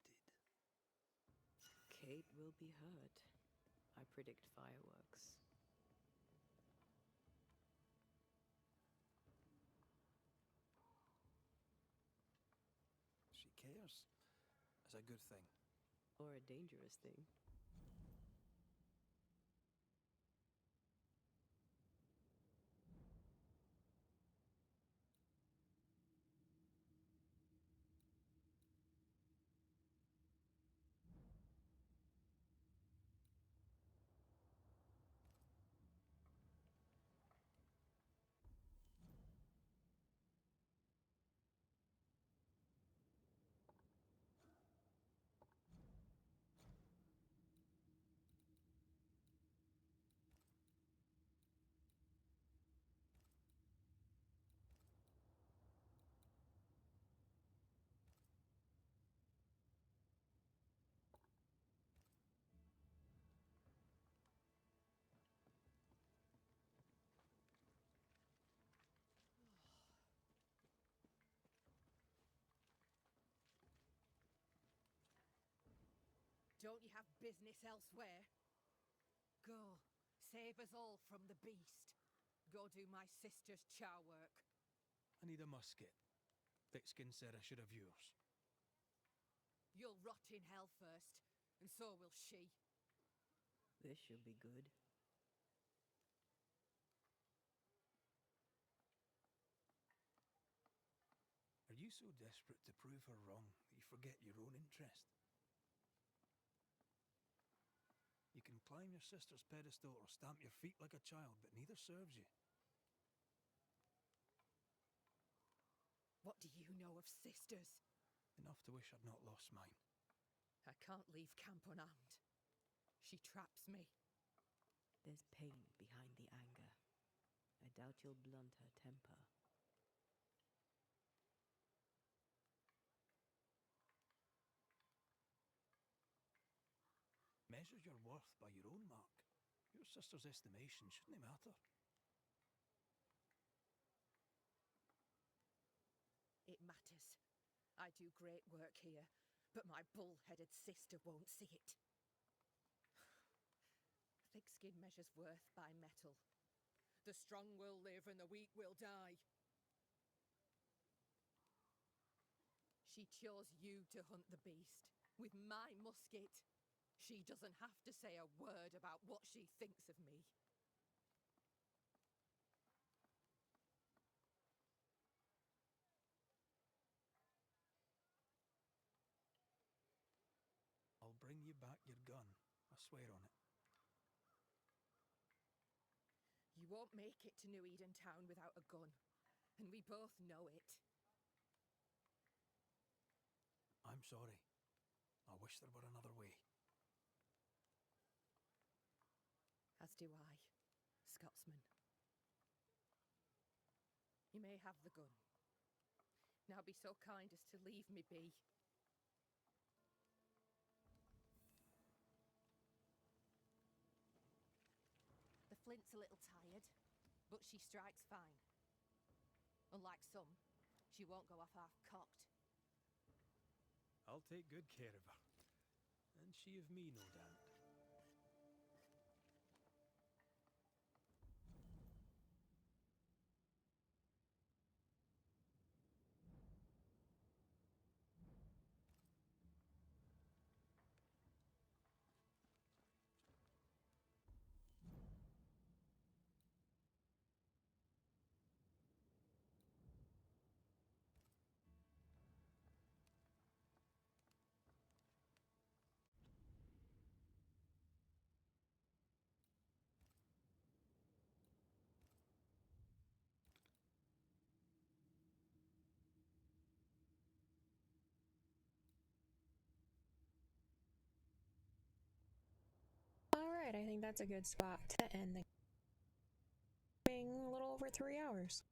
Kate will be hurt. I predict fireworks. She cares. It's a good thing. Or a dangerous thing. Don't you have business elsewhere? Go, save us all from the beast. Go do my sister's char work. I need a musket. Thick-Skin said I should have yours. You'll rot in hell first, and so will she. This should be good. Are you so desperate to prove her wrong that you forget your own interest? You can climb your sister's pedestal or stamp your feet like a child, but neither serves you. What do you know of sisters? Enough to wish I'd not lost mine. I can't leave camp unarmed. She traps me. There's pain behind the anger. I doubt you'll blunt her temper. Measure your worth by your own mark. Your sister's estimation shouldn't matter. It matters. I do great work here, but my bull-headed sister won't see it. Thick-Skin measures worth by metal. The strong will live and the weak will die. She chose you to hunt the beast with my musket. She doesn't have to say a word about what she thinks of me. I'll bring you back your gun. I swear on it. You won't make it to New Eden Town without a gun, and we both know it. I'm sorry. I wish there were another way. As do I, Scotsman. You may have the gun. Now be so kind as to leave me be. The flint's a little tired, but she strikes fine. Unlike some, she won't go off half-cocked. I'll take good care of her. And she of me, no doubt. Alright, I think that's a good spot to end the being a little over 3 hours.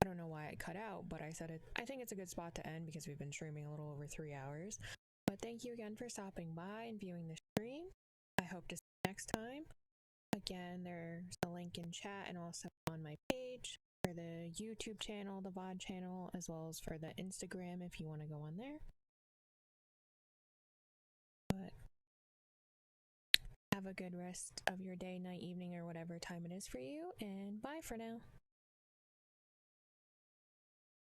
I don't know why it cut out, but I said it. I think it's a good spot to end because we've been streaming a little over 3 hours. But thank you again for stopping by and viewing the stream. I hope to see you next time. Again, there's a link in chat and also on my page for the YouTube channel, the VOD channel, as well as for the Instagram if you want to go on there. But have a good rest of your day, night, evening, or whatever time it is for you, and bye for now.